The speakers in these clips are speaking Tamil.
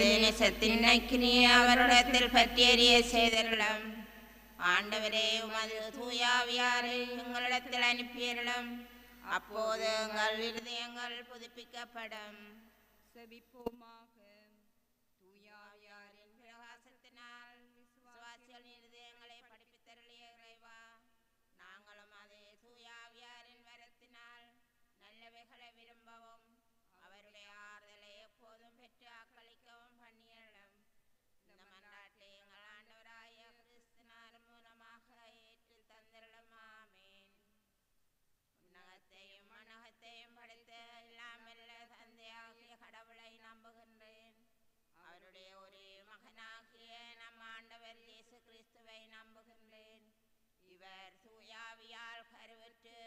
உமது நேசத்தின் அக்கினியை அவரிடத்தில் பற்றியறிய செய்தருளும். ஆண்டவரே, உமது தூயாவியாரை எங்களிடத்தில் அனுப்பியருளும். அப்போது எங்கள் இருதயங்கள் புதுப்பிக்கப்படும். செபிப்போமாக. தூயாவியாரின் பிரகாசத்தினால் விசுவாசிகளின் இருதயங்களை படிப்பித்தருளிய இறைவா, நாங்களும் அதே தூயாவியாரின் வரத்தினால் நல்லவைகளை விரும்பவும் அவருடைய ஆறுதலை எப்போதும் பெற்று ஆக்களிக்கவும் பண்ணியருளும். இந்த மன்றாட்டை எங்கள் ஆண்டவராகிய கிறிஸ்துவின் மூலமாக ஏற்று தந்தருளும். ஆமென். உன்னகத்தையும் மனகத்தையும் படைத்த எல்லாம் வல்ல தந்தையாகிய கடவுளை நம்புகின்றேன். அவருடைய ஒரே மகனாகிய நம் ஆண்டவர் இயேசு கிறிஸ்துவை நம்புகின்றேன். இவர் தூயாவியால் கருவுற்று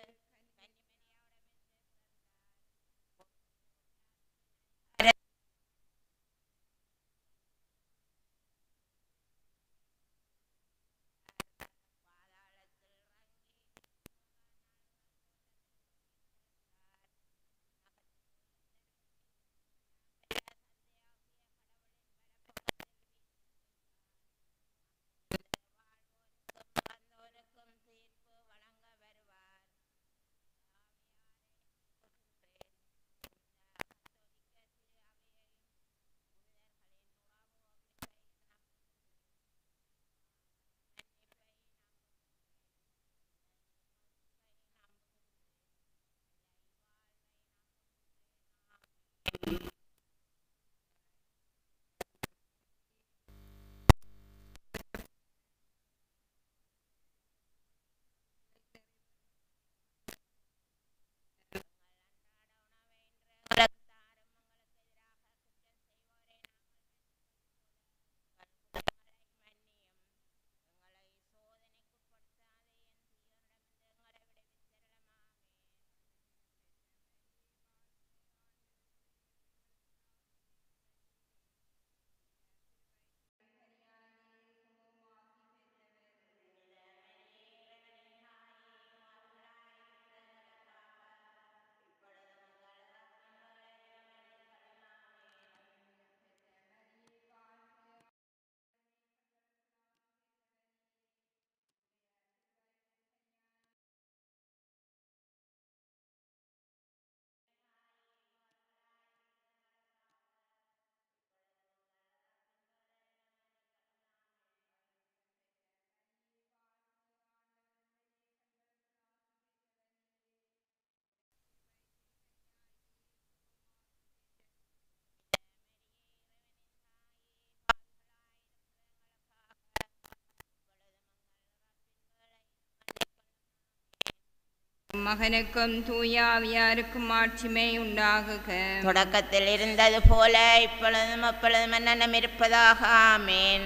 மகனுக்கும் தூயாவியாருக்கும் ஆட்சிமை உண்டாகுக. தொடக்கத்தில் இருந்தது போல இப்பொழுதும் அப்பொழுதும் என்னென்னம் இருப்பதாக. ஆமேன்.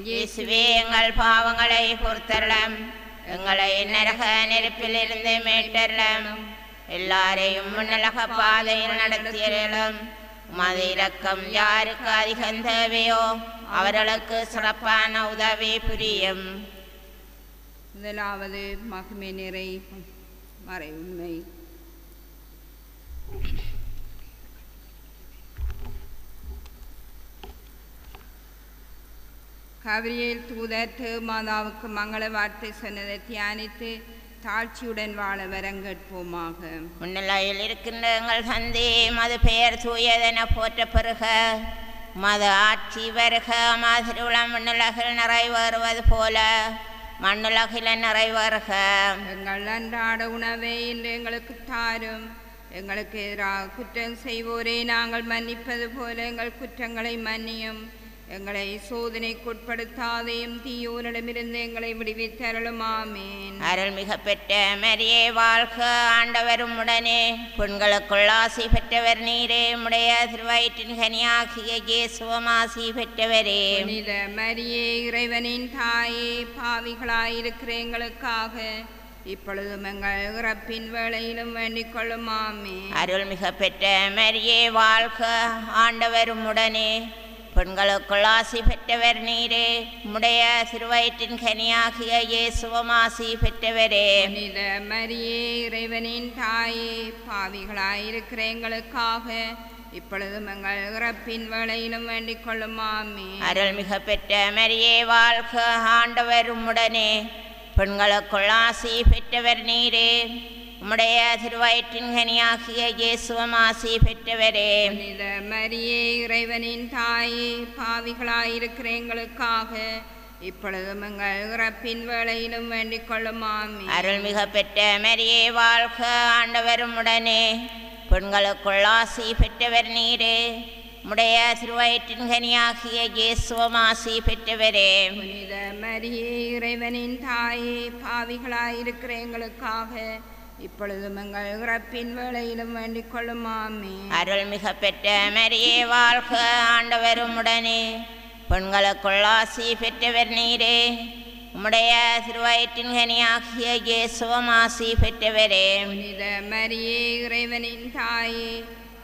இயேசுவே, எங்கள் பாவங்களை பொறுத்தருளும். எங்களை நரக நெருப்பில் இருந்து மீட்டருளும். எல்லாரையும் முன்னலக பாதையில் நடத்தியருளும். உமது இரக்கம் யாருக்கு அதிகம் தேவையோ அவர்களுக்கு சிறப்பான உதவி புரியும். முதலாவது மகிமை நிறை மறை உண்மை. கபிரியேல் தூதர் மாதாவுக்கு மங்கள வார்த்தை சொன்னதை தியானித்து தாழ்ச்சியுடன் வாழ வரங்கேட்போமாக. முன்னிலையில் இருக்கின்ற எங்கள் தந்தை, மது பெயர் தூயதென போற்ற பெறுக. மது ஆட்சி வருக. மாதிருளம் விண்ணுலகில் நிறைவேறுவது போல மண்ணுலகில் நிறைவேறுக. எங்கள் அன்றாட உணவை இன்று எங்களுக்கு தாரும். எங்களுக்கு எதிராக குற்றம் செய்வோரை நாங்கள் மன்னிப்பது போல எங்கள் குற்றங்களை மன்னியும். எங்களை சோதனைக்குட்படுத்தாதையும் தீயோரிடமிருந்து எங்களை விடுவித்தருளும். ஆமேன். அருள்மிக பெற்ற மரியே வாழ்க. ஆண்டவரும் உடனே பெண்களுக்குள் ஆசி பெற்றவர் நீரே. உடைய திருவயிற்றின் கனியாகிய இயேசுவும் ஆசி பெற்றவரே. புனித மரியே, இறைவனின் தாயே, பாவிகளாயிருக்கிற எங்களுக்காக இப்பொழுதும் எங்கள் இறப்பின் வேளையிலும் வேண்டிக் கொள்ளும். ஆமேன். அருள்மிக பெற்ற மரியே வாழ்க. ஆண்டவரும் உடனே பெண்களுக்குள் ஆசி பெற்றவர் நீரே. உடைய திருவயிற்றின் கனியாகிய இயேசுவும் ஆசி பெற்றவரே. புனித மரியே, இறைவனின் தாயே, பாவிகளாயிருக்கிற எங்களுக்காக இப்பொழுதும் எங்கள் இறப்பின் வேளையிலும் வேண்டிக் கொள்ளும் ஆமென். அருள்மிகு பெற்ற மரியே வாழ்க, ஆண்டவர் உம்முடனே, பெண்களுக்குள் ஆசி பெற்றவர் நீரே, உம்முடைய திருவயிற்றின் கனியாகிய இயேசுவும் ஆசி பெற்றவரே. புனித மரியே இறைவனின் தாயே, பாவிகளாயிருக்கிற எங்களுக்காக இப்பொழுதும் எங்கள் இறப்பின் வேளையிலும் வேண்டிக் கொள்ளும் ஆமென். அருள்மிகு பெற்ற மரியே வாழ்க, ஆண்டவர் உம்முடனே, பெண்களுக்குள் ஆசி பெற்றவர் நீரே, உம்முடைய திருவயிற்றின் கனியாகிய இயேசுவும் ஆசி பெற்றவரே. புனித மரியே இறைவனின் தாயே, பாவிகளாயிருக்கிற எங்களுக்காக இப்பொழுதும் எங்கள் இறப்பின் வேளையிலும் வேண்டிக் கொள்ளும் ஆமென். அருள்மிகு பெற்ற மரியே வாழ்க, ஆண்டவர் உம்முடனே, பெண்களுக்குள் ஆசி பெற்றவர் நீரே, உம்முடைய திருவயிற்றின் கனியாகிய இயேசுவும் ஆசி பெற்றவரே. புனித மரியே இறைவனின் தாயே,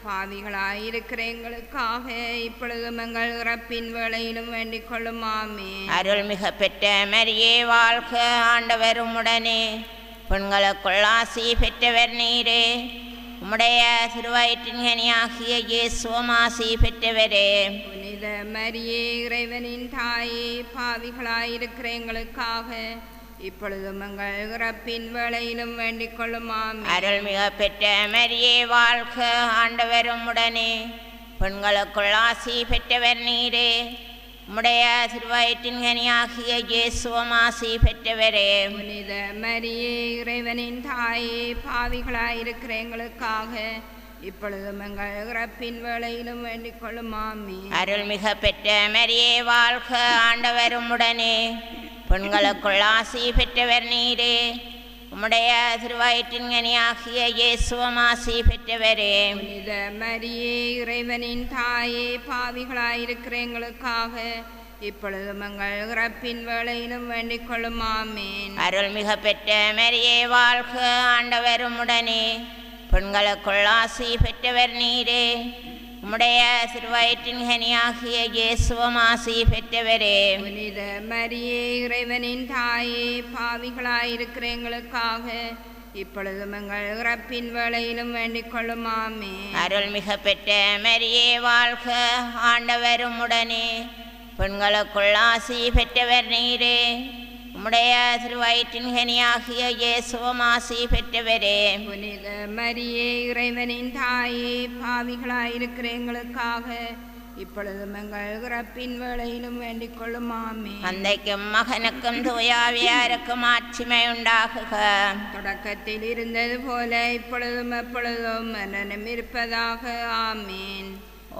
பாவிகளாயிருக்கிற எங்களுக்காக இப்பொழுதும் எங்கள் இறப்பின் வேளையிலும் வேண்டிக் கொள்ளும் ஆமென். அருள்மிகு பெற்ற மரியே வாழ்க, ஆண்டவர் உம்முடனே, பெண்களுக்குள் ஆசி பெற்றவர் நீரே, உம்முடைய திருவயிற்றின் கனியாகிய இயேசுவும் ஆசி பெற்றவரே. புனித மரியே இறைவனின் தாயே, பாவிகளாயிருக்கிற எங்களுக்காக இப்பொழுதும் எங்கள் இறப்பின் வேளையிலும் வேண்டிக் கொள்ளும் ஆமென். அருள்மிகு பெற்ற மரியே வாழ்க, ஆண்டவர் உம்முடனே, பெண்களுக்குள் ஆசி பெற்றவர் நீரே, உம்முடைய திருவயிற்றின் கனியாகிய இயேசுவும் ஆசி பெற்றவரே. புனித மரியே இறைவனின் தாயே, பாவிகளாயிருக்கிற எங்களுக்காக இப்பொழுதும் எங்கள் இறப்பின் வேளையிலும் வேண்டிக் கொள்ளும் ஆமென். அருள்மிகு பெற்ற மரியே வாழ்க, ஆண்டவர் உம்முடனே, பெண்களுக்குள் ஆசி பெற்றவர் நீரே, உம்முடைய திருவயிற்றின் கனியாகிய இயேசுவும் ஆசி பெற்றவரே. புனித மரியே இறைவனின் தாயே, பாவிகளாயிருக்கிற எங்களுக்காக இப்பொழுதும் எங்கள் இறப்பின் வேளையிலும் வேண்டிக் கொள்ளும் ஆமென். அருள்மிகு பெற்ற மரியே வாழ்க, ஆண்டவர் உம்முடனே, பெண்களுக்குள் ஆசி பெற்றவர் நீரே, உம்முடைய திருவயிற்றின் கனியாகிய இயேசுவும் ஆசி பெற்றவரே. புனித மரியே இறைவனின் தாயே, பாவிகளாயிருக்கிற எங்களுக்காக இப்பொழுதும் எங்கள் இறப்பின் வேளையிலும் வேண்டிக் கொள்ளும் ஆமென். அருள்மிகு பெற்ற மரியே வாழ்க, ஆண்டவர் உம்முடனே, பெண்களுக்குள் ஆசி பெற்றவர் நீரே, உம்முடைய திருவயிற்றின் கனியாகிய இயேசுவும் ஆசி பெற்றவரே. புனித மரியே இறைவனின் தாயே, பாவிகளாயிருக்கிற எங்களுக்காக இப்பொழுதும் எங்கள் இறப்பின் வேளையிலும் வேண்டிக் கொள்ளும் ஆமென். தந்தைக்கும் மகனுக்கும் தூயாவியாருக்கும் ஆட்சிமை உண்டாகுக. தொடக்கத்தில் இருந்தது போல இப்பொழுதும் எப்பொழுதும் என்னும் இருப்பதாக ஆமென்.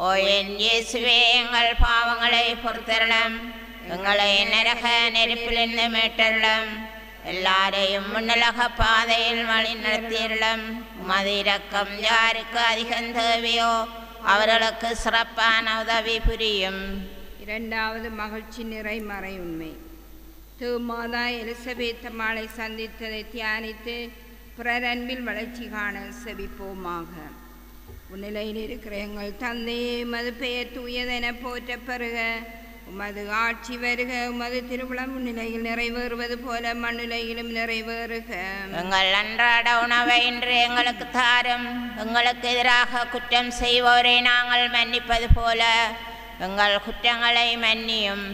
ஓ என் இயேசுவே, எங்கள் பாவங்களை பொறுத்தருளும், எங்களை நரக நெருப்பிலிருந்து மீட்டருளும், எல்லாரையும் முன்னலக பாதையில் வழி நடத்தியுள்ளம். உமது இரக்கம் யாருக்கு அதிகம் தேவையோ அவர்களுக்கு சிறப்பான உதவி புரியும். இரண்டாவது மகிழ்ச்சி நிறை மறை உண்மை. திருமாதா எலிசபெத் அம்மாளை சந்தித்ததை தியானித்து பிறர் அன்பில் வளர்ச்சி காண செபிப்போமாக. முன்னிலையில் இருக்கிற எங்கள் தந்தையே, உமது பெயர் தூயதென போற்ற பெறுக, உமது ஆட்சி வருக, உமது திருவிழம் முன்னிலையில் நிறைவேறுவது போல மண்ணிலையிலும் நிறைவேறுக. எங்கள் அன்றாட உணவை இன்று எங்களுக்கு தாரும், எங்களுக்கு எதிராக குற்றம் செய்வோரை நாங்கள் மன்னிப்பது போல எங்கள் குற்றங்களை மன்னியும்,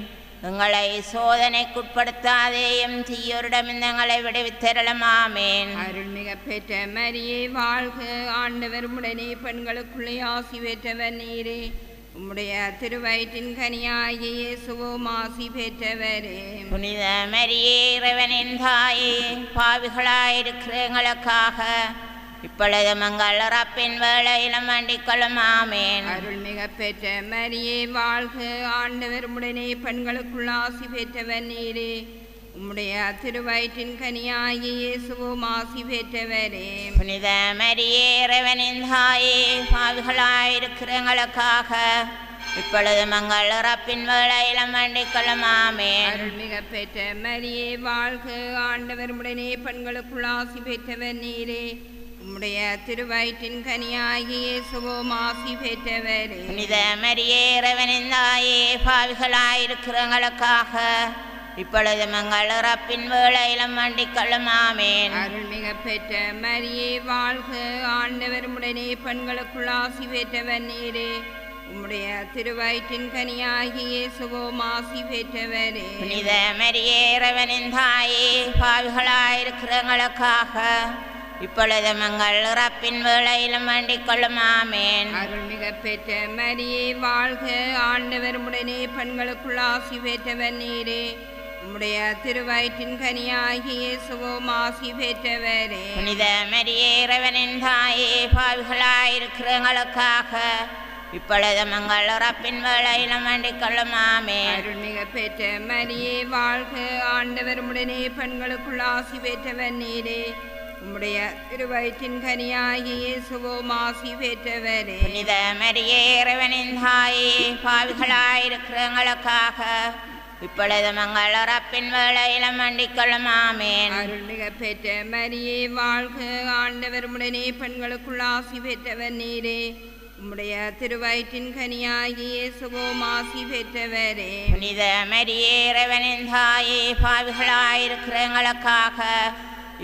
எங்களை சோதனைக்குட்படுத்தாதேயும், தீயோரிடமிருந்து எங்களை விடுவித்தருளும். ஆமென். அருள்மிக பெற்ற மரியே வாழ்க, ஆண்டவர் உடனே பெண்களுக்குள்ளே ஆசி பெற்றவர் நீரே, உம்முடைய திருவயிற்றின் கனியாகிய இயேசுவும் ஆசி பெற்றவரே. புனித மரியே இறைவனின் தாயே, பாவிகளாயிருக்கிற எங்களுக்காக இப்பொழுதும் எங்கள் இறப்பின் வேளையிலும் வேண்டிக் கொள்ளும். ஆமென். அருள்மிக பெற்ற மரியே வாழ்க, ஆண்டவர் உடனே பெண்களுக்குள் ஆசி பெற்றவர் நீரே, உம்முடைய திருவயிற்றின் கனியாகிய இயேசுவும் ஆசி பெற்றவரே. புனித மரியே இறைவனின் தாயே, பாவிகளாயிருக்கிற எங்களுக்காக இப்பொழுதும் எங்கள் இறப்பின் வேளையிலும் வேண்டிக் கொள்ளும். ஆமென். அருள்மிக பெற்ற மரியே வாழ்க, ஆண்டவர் உடனே பெண்களுக்குள் ஆசி பெற்றவர் நீரே, உம்முடைய திருவயிற்றின் கனியாகிய இயேசுவும் ஆசி பெற்றவரே. புனித மரியே இறைவனின் தாயே, பாவிகளாயிருக்கிற எங்களுக்காக இப்பொழுதும் எங்கள் இறப்பின் வேளையிலும் வேண்டிக் கொள்ளும் ஆமேன். அருள்மிக பெற்ற மரியே வாழ்க, ஆண்டவர் உடனே பெண்களுக்குள் ஆசி பெற்றவர் நீரே. உம்முடைய திருவயிற்றின் கனியாகிய இயேசுவும் ஆசி பெற்றவரே. புனித மரியே இறைவனின் தாயே, பாவிகளாயிருக்கிற எங்களுக்காக இப்பொழுதும் எங்கள் இறப்பின் வேளையிலும் வேண்டிக் கொள்ளும் ஆமேன். அருள்மிக பெற்ற மரியே வாழ்க, ஆண்டவர் உடனே பெண்களுக்குள் ஆசி பெற்றவர் நீரே. உம்முடைய திருவயிற்றின் கனியாகிய இயேசுவும் ஆசி பெற்றவரே. புனித மரியே இறைவனின் தாயே, பாவிகளாயிருக்கிற எங்களுக்காக இப்பொழுதும் எங்கள் இறப்பின் வேளையிலும் வேண்டிக் கொள்ளும் ஆமேன். அருள்மிக பெற்ற மரியே வாழ்க, ஆண்டவர் உடனே பெண்களுக்குள் ஆசி பெற்றவர் நீரே. உம்முடைய திருவயிற்றின் கனியாகிய இயேசுவும் ஆசி பெற்றவரே. புனித மரியே இறைவனின் தாயே, பாவிகளாயிருக்கிற எங்களுக்காக இப்பொழுதும் எங்கள் இறப்பின் வேளையிலும் வேண்டிக் கொள்ளும் ஆமேன். அருள்மிக பெற்ற மரியே வாழ்க, ஆண்டவர் உடனே பெண்களுக்குள் ஆசி பெற்றவர் நீரே. உம்முடைய திருவயிற்றின் கனியாகிய இயேசுவும் ஆசி பெற்றவரே. புனித மரியே இறைவனின் தாயே, பாவிகளாயிருக்கிற எங்களுக்காக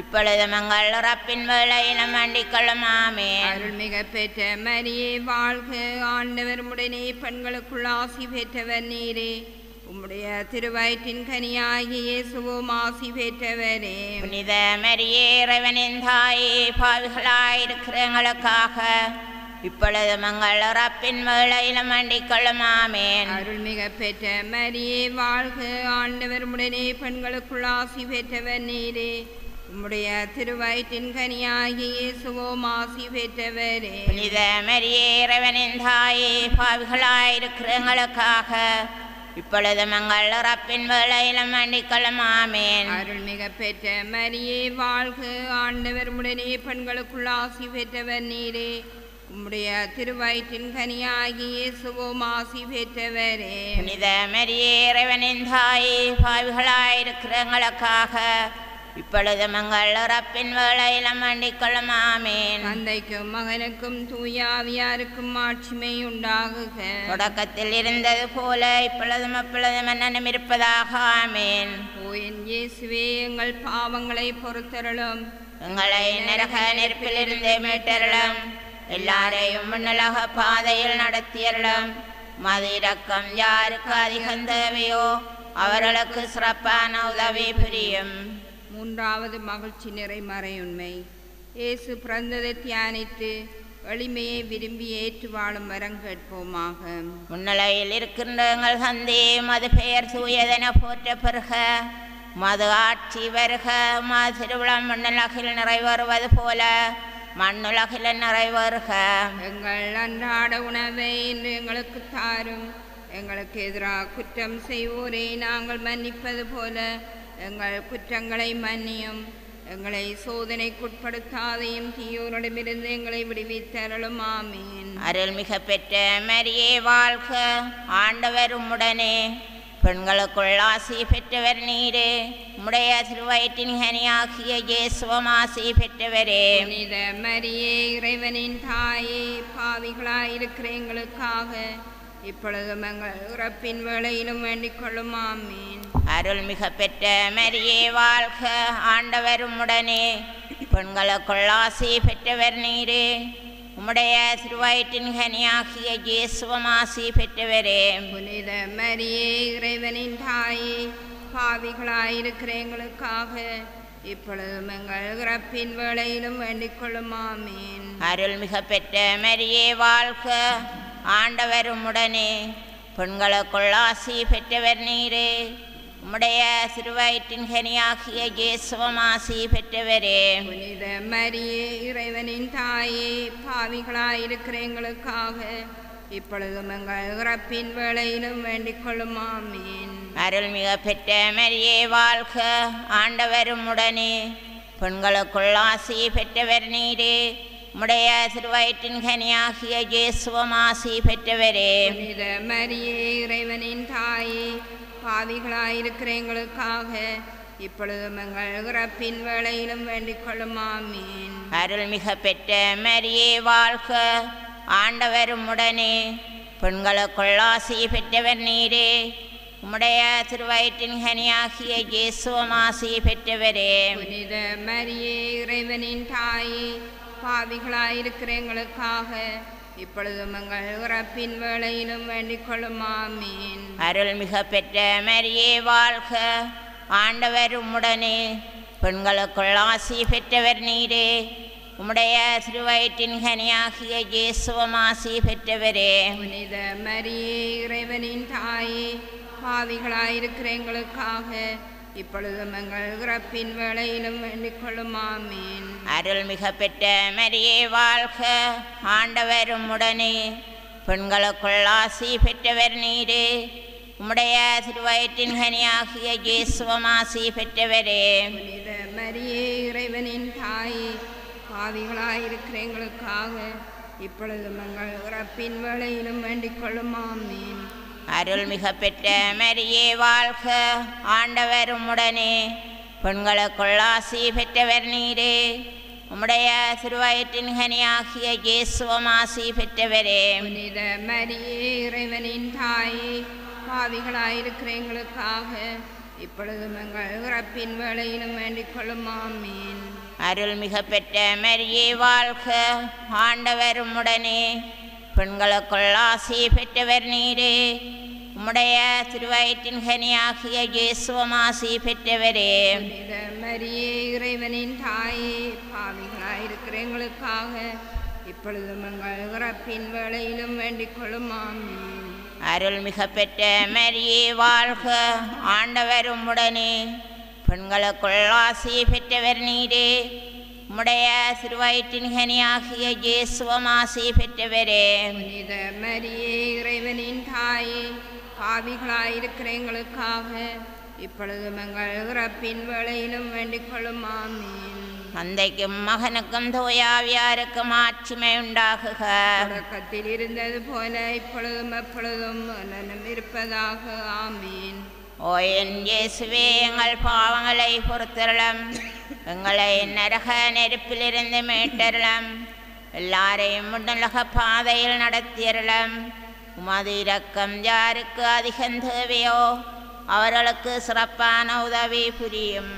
இப்பொழுதும் எங்கள் இறப்பின் வேளையிலும் வேண்டிக் கொள்ளும் ஆமேன். அருள்மிக பெற்ற மரியே வாழ்க, ஆண்டவர் உடனே பெண்களுக்குள் ஆசி பெற்றவர் நீரே. உம்முடைய திருவயிற்றின் கனியாகிய இயேசுவும் ஆசி பெற்றவரே. புனித மரியே இறைவனின் தாயே, பாவிகளாயிருக்கிற எங்களுக்காக இப்பொழுதும் எங்கள் இறப்பின் வேளையிலும் வேண்டிக் கொள்ளும் ஆமேன். அருள்மிக பெற்ற மரியே வாழ்க, ஆண்டவர் உடனே பெண்களுக்குள் ஆசி பெற்றவர் நீரே. உம்முடைய திருவயிற்றின் கனியாகிய இயேசுவும் ஆசி பெற்றவரே. புனித மரியே இறைவனின் தாயே, பாவிகளாயிருக்கிற எங்களுக்காக இப்பொழுதும் எங்கள் இறப்பின் வேளையிலும் வேண்டிக் கொள்ளும் ஆமேன். அருள்மிக பெற்ற மரியே வாழ்க, ஆண்டவர் உடனே பெண்களுக்குள் ஆசி பெற்றவர் நீரே. உம்முடைய திருவயிற்றின் கனியாகிய இயேசுவும் ஆசி பெற்றவரே. புனித மரியே இறைவனின் தாயே, பாவிகளாயிருக்கிற எங்களுக்காக இப்பொழுதும் எங்கள் இறப்பின் வேளையிலும் வேண்டிக் கொள்ளும் ஆமேன். தந்தைக்கும் மகனுக்கும் தூய ஆவியாருக்கும் ஆட்சிமை உண்டாகுக. தொடக்கத்தில் இருந்தது போல இப்பொழுதும் எப்பொழுதும் என்னும் இருப்பதாக ஆமேன். ஓயன் இயேசுவே, எங்கள் பாவங்களை பொறுத்தருளும். எங்களை நரக நெருப்பிலிருந்து மீட்டருளும். எல்லாரையும் முன்னலக பாதையில் நடத்தியருளும். மது இரக்கம் யாருக்கு அதிகம் தேவையோ அவர்களுக்கு சிறப்பான உதவி புரியும். மூன்றாவது மகிழ்ச்சி நிறை மறையுண்மை. இயேசு பிறந்ததை தியானித்து எளிமையை விரும்பி ஏற்று வாழும் வரம் கேட்போமாக. முன்னிலையில் இருக்கின்ற எங்கள் தந்தை, மது பெயர் தூயதென போற்ற பெறுக. மது ஆட்சி வருக. மது திருவிழம் முன்னுலகில் நிறைவேறுவது போல மண்ணுலகில் நிறைவேறுக. எங்கள் அன்றாட உணவை இன்று எங்களுக்கு தாரும். எங்களுக்கு எதிராக குற்றம் செய்வோரை நாங்கள் மன்னிப்பது போல எங்கள் குற்றங்களை மன்னியும். எங்களை சோதனைக்குட்படுத்தாதையும் தீயோரிடமிருந்து எங்களை விடுவித்தருளும். ஆமீன். அருள்மிக பெற்ற மரியே வாழ்க, ஆண்டவர் உம்முடனே. பெண்களுக்குள் ஆசி பெற்றவர் நீரே. உம்முடைய திருவயிற்றின் கனியாகிய இயேசுவும் ஆசி பெற்றவரே. புனித மரியே, இறைவனின் தாயே, பாவிகளாயிருக்கிற எங்களுக்காக இப்பொழுதும் எங்கள் இறப்பின் வேளையிலும் வேண்டிக் கொள்ளும். ஆமீன். அருள்மிக பெற்ற மரியே வாழ்க, ஆண்டவர் உம்முடனே. பெண்களுக்குள் ஆசி பெற்றவர் நீரே. உம்முடைய திருவயிற்றின் கனியாகிய இயேசுவும் ஆசி பெற்றவரே. புனித மரியே, இறைவனின் தாயே, பாவிகளாயிருக்கிற எங்களுக்காக இப்பொழுதும் எங்கள் இறப்பின் வேளையிலும் வேண்டிக் கொள்ளும். ஆமீன். அருள்மிக பெற்ற மரியே வாழ்க, ஆண்டவர் உம்முடனே. பெண்களுக்குள் ஆசி பெற்றவர் நீரே. உம்முடைய திருவயிற்றின் கனியாகிய இயேசுவும் ஆசி பெற்றவரே. புனித மரியே, இறைவனின் தாயே, பாவிகளாயிருக்கிற எங்களுக்காக இப்பொழுதும் எங்கள் இறப்பின் வேளையிலும் வேண்டிக் கொள்ளும். ஆமீன். அருள்மிக பெற்ற மரியே வாழ்க, ஆண்டவர் உம்முடனே. பெண்களுக்குள் ஆசி பெற்றவர் நீரே. உம்முடைய திருவயிற்றின் கனியாகிய இயேசுவும் ஆசி பெற்றவரே. புனித மரியே, இறைவனின் தாயே, பாவிகளாயிருக்கிற எங்களுக்காக இப்பொழுதும் எங்கள் இறப்பின் வேளையிலும் வேண்டிக் கொள்ளும். ஆமீன். அருள்மிக பெற்ற மரியே வாழ்க, ஆண்டவர் உம்முடனே. பெண்களுக்குள் ஆசி பெற்றவர் நீரே. உம்முடைய திருவயிற்றின் கனியாகிய இயேசுவும் ஆசி பெற்றவரே. புனித மரியே இறைவனின் தாயே, பாவிகளாயிருக்கிற எங்களுக்காக இப்பொழுதும் எங்கள் இறப்பின் வேளையிலும் வேண்டிக் கொள்ளும். ஆமீன். அருள்மிக பெற்ற மரியே வாழ்க, ஆண்டவர் உம்முடனே, பெண்களுக்குள் ஆசி பெற்றவர் நீரே. உம்முடைய திருவயிற்றின் கனியாகிய இயேசுவும் ஆசி பெற்றவரே. புனித மரியே இறைவனின் தாயே, பாவிகளாயிருக்கிற எங்களுக்காக இப்பொழுதும் எங்கள் இறப்பின் வேளையிலும் வேண்டிக் கொள்ளும். ஆமீன். அருள்மிக பெற்ற மரியே வாழ்க, ஆண்டவர் உம்முடனே, பெண்களுக்குள் ஆசி பெற்றவர் நீரே. உம்முடைய திருவயிற்றின் கனியாகிய இயேசுவும் ஆசி பெற்றவரே. புனித மரியே இறைவனின் தாயே, பாவிகளாயிருக்கிற எங்களுக்காக இப்பொழுதும் எங்கள் இறப்பின் வேளையிலும் வேண்டிக் கொள்ளும். ஆமீன். அருள்மிக பெற்ற மரியே வாழ்க, ஆண்டவர் உம்முடனே, பெண்களுக்குள் ஆசி பெற்றவர் நீரே. உம்முடைய திருவயிற்றின் கனியாகிய இயேசுவும் ஆசி பெற்றவரே. புனித மரியே இறைவனின் தாயே, பாவிகளாயிருக்கிற எங்களுக்காக இப்பொழுதும் எங்கள் இறப்பின் வேளையிலும் வேண்டிக் கொள்ளும். ஆமீன். அருள்மிக பெற்ற மரியே வாழ்க, ஆண்டவர் உம்முடனே, பெண்களுக்குள் ஆசி பெற்றவர் நீரே. உம்முடைய திருவயிற்றின் கனியாகிய இயேசுவும் ஆசி பெற்றவரே. புனித மரியே இறைவனின் தாயே, பாவிகளாயிருக்கிற எங்களுக்காக இப்பொழுதும் எங்கள் இறப்பின் வேளையிலும் வேண்டிக் கொள்ளும். ஆமீன். அருள்மிக பெற்ற மரியே வாழ்க, ஆண்டவர் உம்முடனே, பெண்களுக்குள் ஆசி பெற்றவர் நீரே. உம்முடைய திருவயிற்றின் கனியாகிய இயேசுவும் ஆசி பெற்றவரே. புனித மரியே இறைவனின் தாயே, பாவிகளாயிருக்கிற எங்களுக்காக இப்பொழுதும் எங்கள் இறப்பின் வேளையிலும் வேண்டிக் கொள்ளும். ஆமீன். தந்தைக்கும் மகனுக்கும் தூயாவியாருக்கும் ஆட்சிமை உண்டாகுக. தொடக்கத்தில் இருந்தது போல இப்பொழுதும் எப்பொழுதும் நலம் இருப்பதாக. ஆமீன். ஓ என் இயேசுவே, எங்கள் பாவங்களை பொறுத்தருளும், எங்களை நரக நெருப்பிலிருந்து மீட்டருளும், எல்லாரையும் முன்னுலக பாதையில் நடத்தியருளும். உமது இரக்கம் யாருக்கு அதிகம் தேவையோ அவர்களுக்கு சிறப்பான உதவி புரியும்.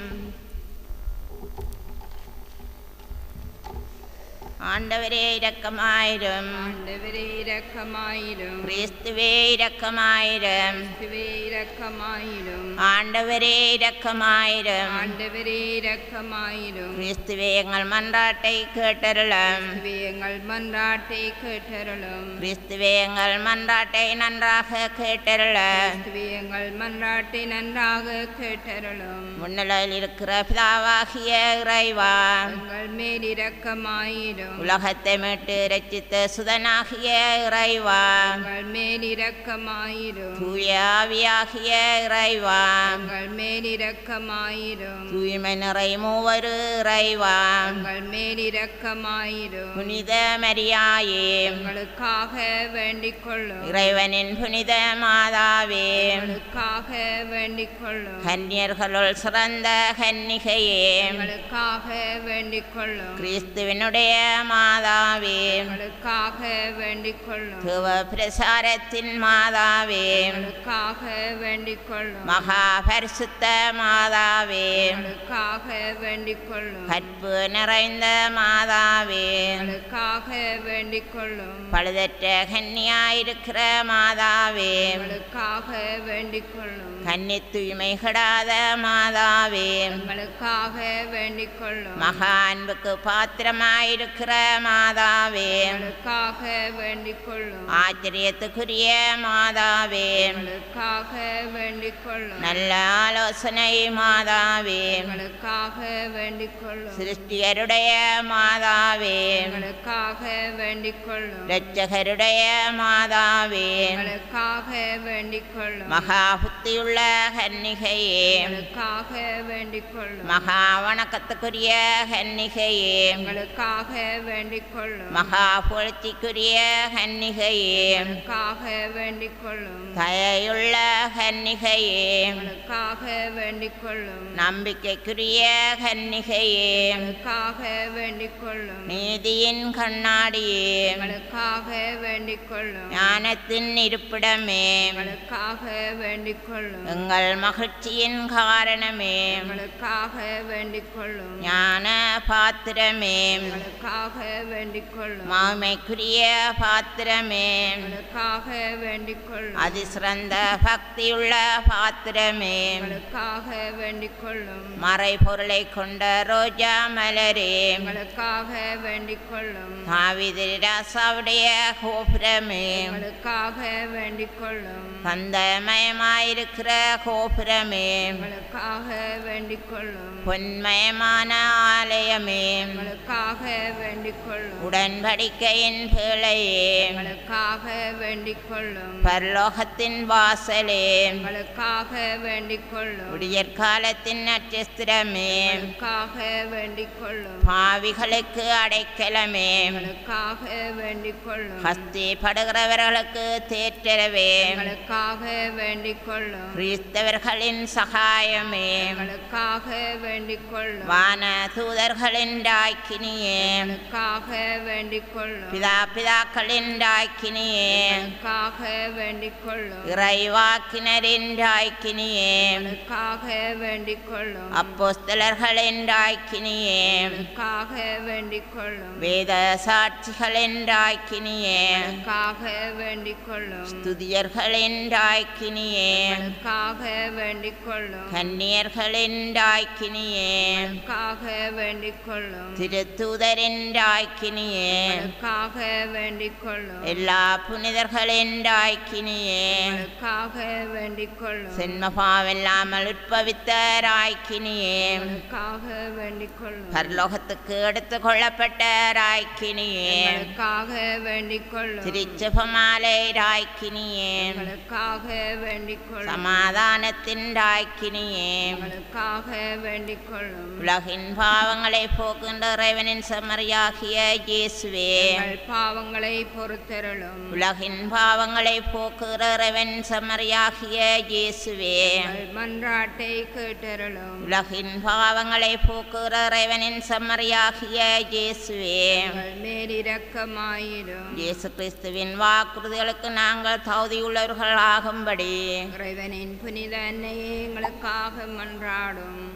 ஆண்டவரே இரக்கமாயிரும். ஆண்டவரே இரக்கமாயிரும். கிறிஸ்துவே இரக்கமாயிரும். கிறிஸ்துவே இரக்கமாயிரும். ஆண்டவரே இரக்கமாயிரும். ஆண்டவரே இரக்கமாயிரும். கிறிஸ்துவே எங்கள் மன்றாட்டை கேட்டருளும். கிறிஸ்துவே எங்கள் மன்றாட்டை கேட்டருளும். கிறிஸ்துவே எங்கள் மன்றாட்டை நன்றாக கேட்டருளும். கிறிஸ்துவே எங்கள் மன்றாட்டை நன்றாக கேட்டருளும். முன்னிலையில் இருக்கிற பிதாவாகிய இறைவா, எங்கள் மேல் இரக்கமாயிரும். உலகத்தை மீட்டு இரட்சித்த சுதனாகிய இறைவா, எங்கள் மேல் இரக்கமாயிரும். தூய ஆவியாகிய இறைவா, எங்கள் மேல் இரக்கமாயிரும். தூய்மை நிறை மூவரு இறைவா, எங்கள் மேல் இரக்கமாயிரும். புனித மரியாயே, எங்களுக்காக வேண்டிக் கொள்ளும். இறைவனின் புனித மாதாவே, எங்களுக்காக வேண்டிக் கொள்ளும். கன்னியர்களுள் சிறந்த கன்னிகையே, எங்களுக்காக வேண்டிக் கொள்ளும். கிறிஸ்துவினுடைய மாதாவே, எங்களுக்காக வேண்டிக் கொள்ளும். தேவ பிரசாரத்தின் மாதாவே, எங்களுக்காக வேண்டிக் கொள்ளும். மகா பரிசுத்த மாதாவே, எங்களுக்காக வேண்டிக் கொள்ளும். கற்பு நிறைந்த மாதாவே, எங்களுக்காக வேண்டிக் கொள்ளும். பழுதற்ற கன்னியாயிருக்கிற மாதாவே, எங்களுக்காக வேண்டிக் கொள்ளும். கன்னி தூய்மை கெடாத மாதாவே, எங்களுக்காக வேண்டிக் கொள்ளும். மகா அன்புக்கு பாத்திரமாயிருக்கிற மாதாவே, எங்களுக்காக வேண்டிக் கொள்ளும். ஆச்சரியத்துக்குரிய மாதாவே, எங்களுக்காக வேண்டிக் கொள்ளும். நல்ல ஆலோசனை மாதாவே, எங்களுக்காக வேண்டிக் கொள்ளும். சிருஷ்டியருடைய மாதாவே, எங்களுக்காக வேண்டிக் கொள்ளும். இரட்சகருடைய மாதாவே, எங்களுக்காக வேண்டிக் கொள்ளும். மகா புத்தியுள்ள கன்னிகையே, எங்களுக்காக வேண்டிக் கொள்ளும். மகா வணக்கத்துக்குரிய கன்னிகையே, எங்களுக்காக வேண்டிக் கொள்ளும் மகா புகழ்ச்சிக்குரிய கன்னிகையே எங்களுக்காக வேண்டிக் கொள்ளும் தயையுள்ள கன்னிகையே எங்களுக்காக வேண்டிக் கொள்ளும் நம்பிக்கைக்குரிய கன்னிகையே எங்களுக்காக வேண்டிக் கொள்ளும் நீதியின் கண்ணாடியே எங்களுக்காக வேண்டிக் கொள்ளும் ஞானத்தின் இருப்பிடமே எங்களுக்காக வேண்டிக் கொள்ளும் எங்கள் மகிழ்ச்சியின் காரணமே எங்களுக்காக வேண்டிக் கொள்ளும் ஞான பாத்திரமே எங்களுக்காக வேண்டிக் கொள்ளும் மாமைக்குரிய பாத்திரமே எங்களுக்காக வேண்டிக் கொள்ளும் அதிசிறந்த பக்தியுள்ள பாத்திரமே எங்களுக்காக வேண்டிக் கொள்ளும் மறைபொருளை கொண்ட ரோஜா மலரே எங்களுக்காக வேண்டிக் கொள்ளும் தாவீது ராசாவுடைய கோபுரமே எங்களுக்காக வேண்டிக் கொள்ளும் பந்தமயமாயிருக்கிற கோபுரமே எங்களுக்காக வேண்டிக் கொள்ளும் பொன்மயமான ஆலயமே எங்களுக்காக வேண்டிக் கொள்ளும் உடன்படிக்கையின் பிழையே எங்களுக்காக வேண்டிக் கொள்ளும் பரலோகத்தின் வாசலே எங்களுக்காக வேண்டிக் கொள்ளும் விடியற்காலத்தின் நட்சத்திரமே எங்களுக்காக வேண்டிக் கொள்ளும் பாவிகளுக்கு அடைக்கலமே எங்களுக்காக வேண்டிக் கொள்ளும் கஷ்டப்படுகிறவர்களுக்கு தேற்றரவே எங்களுக்காக வேண்டிக் கொள்ளும் கிறிஸ்தவர்களின் சகாயமே எங்களுக்காக வேண்டிக் கொள்ளும் வான தூதர்களின் ராக்கினியே எங்களுக்காக வேண்டிக் கொள்ளும் பிதாக்களின் ராக்கினியே எங்களுக்காக வேண்டிக் கொள்ளும் இறைவாக்கினரின் ராக்கினியே எங்களுக்காக வேண்டிக் கொள்ளும் அப்போஸ்தலர்களின் ராக்கினியே எங்களுக்காக வேண்டிக் கொள்ளும் வேத சாட்சிகளின் ராக்கினியே எங்களுக்காக வேண்டிக் கொள்ளும் ஸ்துதியர்களின் ராக்கினியே எங்களுக்காக வேண்டிக் கொள்ளும் கன்னியர்களின் ராக்கினியே எங்களுக்காக வேண்டிக் கொள்ளும் திருத்தூதரின் ராக்கினியே எங்களுக்காக வேண்டிக் கொள்ளும் எல்லா புனிதர்களின் ராக்கினியே எங்களுக்காக வேண்டிக் கொள்ளும் சென்மபாவில்லாமல் உட்பவித்த ராக்கினியே எங்களுக்காக வேண்டிக் கொள்ளும் பரலோகத்துக்கு எடுத்து கொள்ளப்பட்ட ராக்கினியே எங்களுக்காக வேண்டிக் கொள்ளும் திருச்செபமாலை ராக்கினியே எங்களுக்காக வேண்டிக் கொள்ளும் சமாதானத்தின் ராக்கினியே எங்களுக்காக வேண்டிக் கொள்ளும் உலகின் பாவங்களை போக்குகின்ற இறைவனின் செம்மறியாகிய இயேசுவே எங்கள் பாவங்களை பொறுத்தருளும் உலகின் பாவங்களை போக்குகிற இறைவன் செம்மறியாகிய இயேசுவே எங்கள் மன்றாட்டை கேட்டருளும் உலகின் பாவங்களை போக்குகிற இறைவனின் செம்மறியாகிய இயேசுவே எங்கள் மேலிரக்கமாயிரும் இயேசு கிறிஸ்துவின் வாக்குறுதிகளுக்கு நாங்கள் தகுதியுள்ளவர்கள் ஆகும்படி இறைவனின் புனித அன்னையே எங்களுக்காக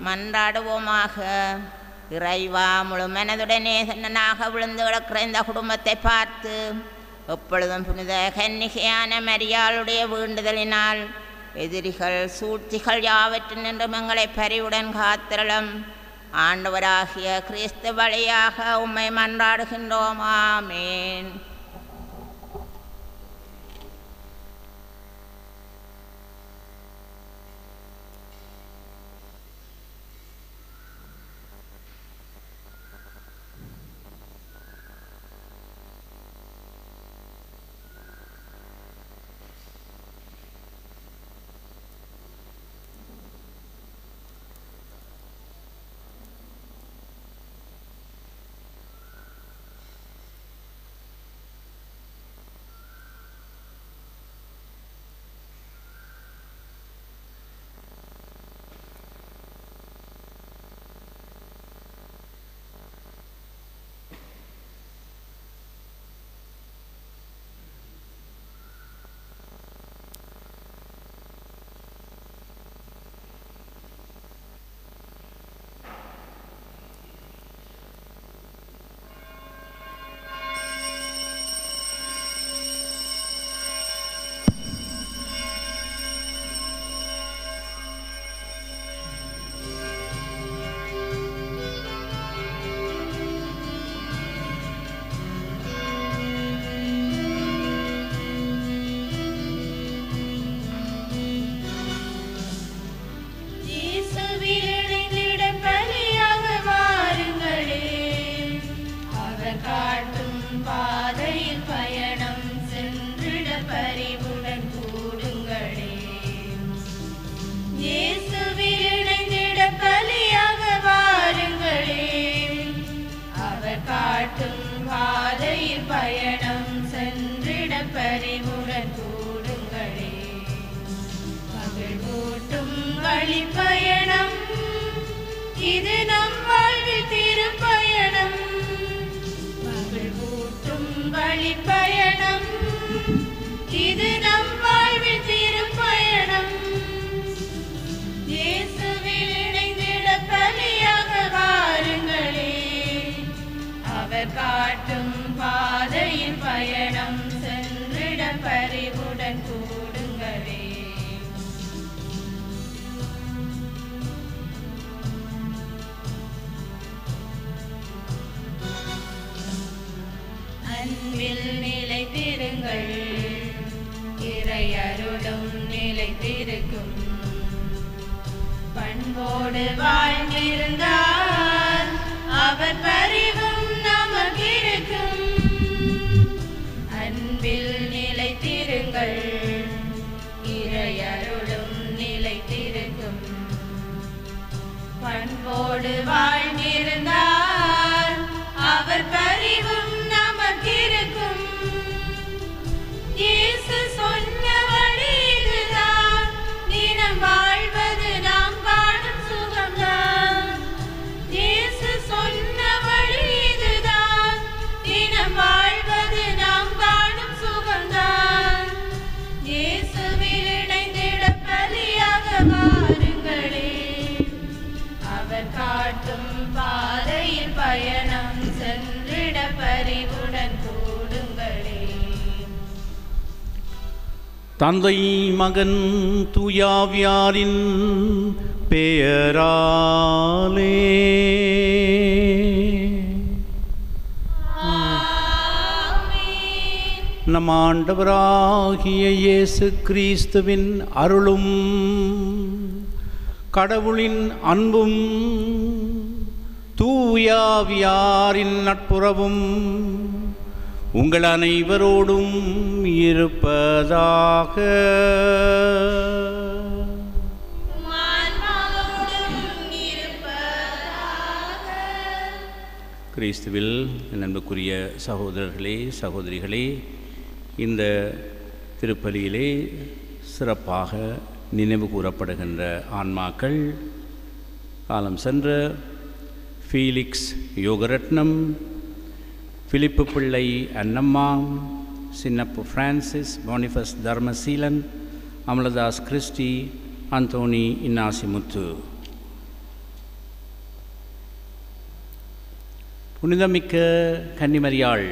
மன்றாடுவோமாக. இறைவா, முழு மனதுடனே தன்னனாக விழுந்து கிடக்கிற இந்த குடும்பத்தை பார்த்து எப்பொழுதும் புனித கன்னிகையான மரியாளுடைய வேண்டுதலினால் எதிரிகள் சூழ்ச்சிகள் யாவற்றின் நின்றும் எங்களை பரிவுடன் காத்திரளும். ஆண்டவராகிய கிறிஸ்து வழியாக உம்மை மன்றாடுகின்றோம். ஆமேன். காட்டும் பாதையில் பயணம் சென்றிட பரிவுடன் கூடுங்களே. மகிழ்வூட்டும் வழி பயணம் இது நம் வாழ்வில் திருப்பயணம். மகிழ்வூட்டும் வழி பயணம் இது நம் வாழ்வில் திருப்பயணம். இயேசுவில் இணைந்திட பலியாக வாருங்களே. அவர் காட்டும் பாதையில் பயணம் சென்றிட பரிவுடன் கூடுங்களே. அன்பில் நிலைத்திருங்கள், இறை அருளும் நிலைத்திருக்கும். பண்போடு வாழ்ந்திருந்தால் அவர் பரிவும் நமக்கிருக்கும். அன்பில் நிலைத்திருங்கள், இறை அருளும் நிலைத்திருக்கும். பண்போடு வாழ்ந்திருந்தால் அவர் பரிவும் நமக்கிருக்கும். இயேசு சொன்ன வழி இதுதான், தினம் வாழ்வது நாம் காணும் சுகம்தான். இயேசு சொன்ன வழி இதுதான், தினம் வாழ்வது நாம் காணும் சுகம்தான். இயேசுவில் இணைந்திட பலியாக வாருங்களே. அவர் காட்டும் பாதையில் பயணம் சென்றிட பரிவுடன் கூடுங்களே. தந்தை மகன் தூயாவியாரின் பெயராலே நம் ஆண்டவராகிய இயேசு கிறிஸ்துவின் அருளும் கடவுளின் அன்பும் தூயாவியாரின் நட்புறவும் உங்கள் அனைவரோடும் இருப்பதாக. கிறிஸ்துவில் அன்புக்குரிய சகோதரர்களே சகோதரிகளே, இந்த திருப்பலியிலே சிறப்பாக நினைவு கூறப்படுகின்ற ஆன்மாக்கள் காலம் சென்ற Felix Yogaratnam, Philip Pillai Annamma, Chinnappu Francis, Boniface Dharmaseelan, Amaladas Christy, Anthony Innasimuthu. புனிதமிக்க கன்னிமரியாள்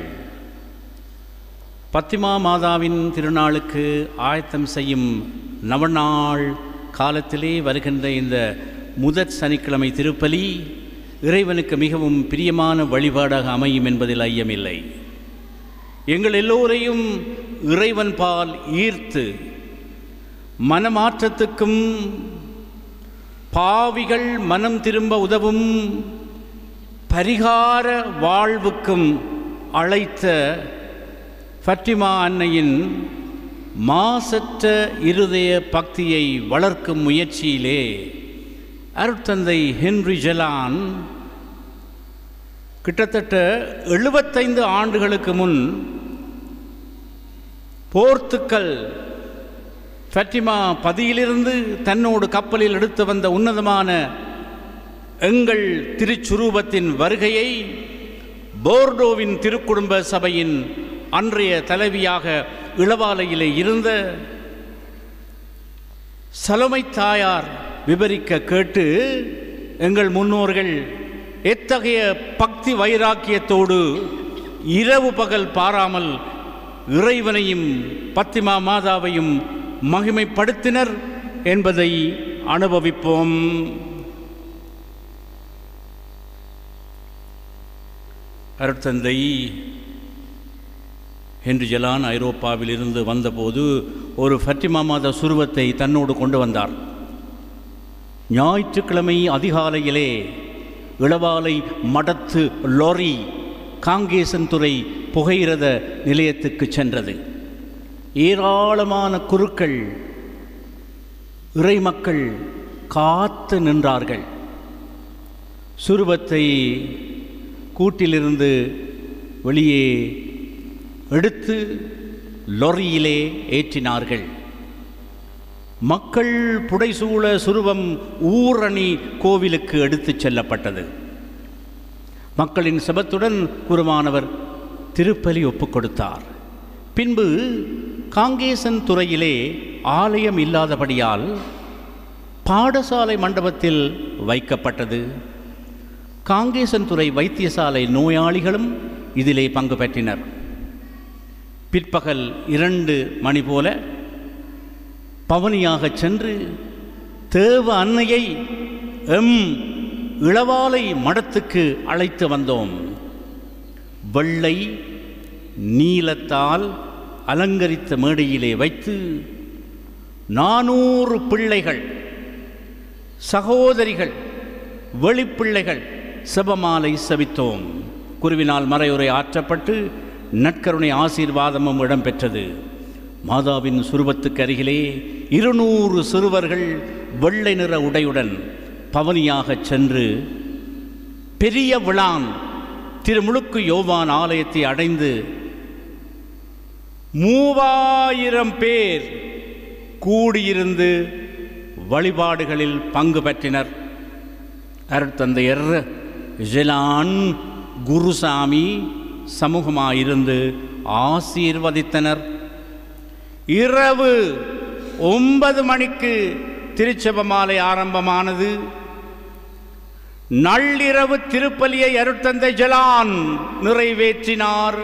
பத்திமா மாதாவின் திருநாளுக்கு ஆயத்தம் செய்யும் நவநாள் காலத்திலே வருகின்ற இந்த முதற் சனிக்கிழமை திருப்பலி இறைவனுக்கு மிகவும் பிரியமான வழிபாடாக அமையும் என்பதில் ஐயமில்லை. எங்கள் எல்லோரையும் இறைவன் பால் ஈர்த்து மனமாற்றத்துக்கும் பாவிகள் மனம் திரும்ப உதவும் பரிகார வாழ்வுக்கும் அழைத்த ஃபத்திமா அன்னையின் மாசற்ற இருதய பக்தியை வளர்க்கும் முயற்சியிலே அருட்தந்தை ஹென்றி ஜெலான் கிட்டத்தட்ட 75 ஆண்டுகளுக்கு முன் போர்த்துக்கல் ஃபத்திமா பதியிலிருந்து தன்னோடு கப்பலில் எடுத்து வந்த உன்னதமான எங்கள் திருச்சுரூபத்தின் வருகையை போர்டோவின் திருக்குடும்ப சபையின் அன்றைய தலைவியாக இளவாலையிலே இருந்த சலோமை தாயார் விவரிக்க கேட்டு எங்கள் முன்னோர்கள் எத்தகைய பக்தி வைராக்கியத்தோடு இரவு பகல் பாராமல் இறைவனையும் பத்திமா மாதாவையும் மகிமைப்படுத்தினர் என்பதை அனுபவிப்போம். அருட்தந்தை ஹென்றி ஜெலான் ஐரோப்பாவில் இருந்து வந்தபோது ஒரு ஃபத்திமா மாதா சுருவத்தை தன்னோடு கொண்டு வந்தார். ஞாயிற்றுக்கிழமை அதிகாலையிலே இளவாலை மடத்து லொரி காங்கேசன்துறை புகையிரத நிலையத்துக்கு சென்றது. ஏராளமான குருக்கள் இறைமக்கள் காத்து நின்றார்கள். சுருவத்தை கூட்டிலிருந்து வெளியே எடுத்து லொரியிலே ஏற்றினார்கள். மக்கள் புடைசூழ சுருவம் ஊரணி கோவிலுக்கு எடுத்துச் செல்லப்பட்டது. மக்களின் செபத்துடன் குருவானவர் திருப்பலி ஒப்புக் கொடுத்தார். பின்பு காங்கேசன் துறையிலே ஆலயம் இல்லாதபடியால் பாடசாலை மண்டபத்தில் வைக்கப்பட்டது. காங்கேசன் துறை வைத்தியசாலை நோயாளிகளும் இதிலே பங்கு பெற்றினர். பிற்பகல் 2 மணி போல பவனியாக சென்று தேவ அன்னையை இளவாலை மடத்துக்கு அழைத்து வந்தோம். வெள்ளை நீலத்தால் அலங்கரித்த மேடையிலே வைத்து 400 பிள்ளைகள், சகோதரிகள், வெளிப்பிள்ளைகள் செபமாலை செபித்தோம். குருவினால் மறையுரை ஆற்றப்பட்டு நற்கருணை ஆசீர்வாதமும் இடம்பெற்றது. மாதாவின் சுரூபத்துக்கு அருகிலே 200 சிறுவர்கள் வெள்ளை நிற உடையுடன் பவனியாக சென்று பெரிய விழான் திருமுழுக்கு யோவான் ஆலயத்தை அடைந்து 3000 பேர் கூடியிருந்து வழிபாடுகளில் பங்கு பெற்றினர். அருட்தந்தையர் ஜெலான் குருசாமி சமூகமாயிருந்து ஆசீர்வதித்தனர். இரவு 9 மணிக்கு திருச்செபமாலை ஆரம்பமானது. நள்ளிரவு திருப்பலியை அருட்தந்தை ஜெலான் நிறைவேற்றினார்.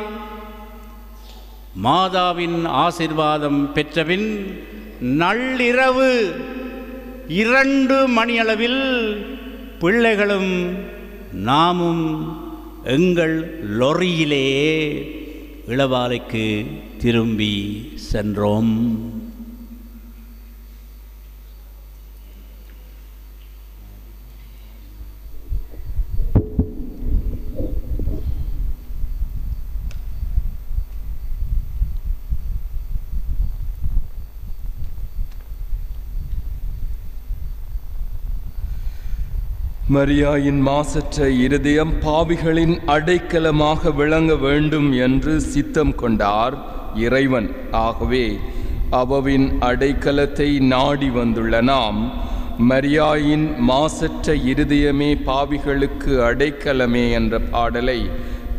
மாதாவின் ஆசீர்வாதம் பெற்றபின் நள்ளிரவு 2 மணியளவில் பிள்ளைகளும் நாமும் எங்கள் லொரியிலே இளவாலைக்கு திரும்பி சென்றோம். மரியாயின் மாசற்ற இருதயம் பாவிகளின் அடைக்கலமாக விளங்க வேண்டும் என்று சித்தம் கொண்டார் இறைவன். ஆகவே அவவின் அடைக்கலத்தை நாடி வந்துள்ள நாம் மரியாயின் மாசற்ற இருதயமே பாவிகளுக்கு அடைக்கலமே என்ற பாடலை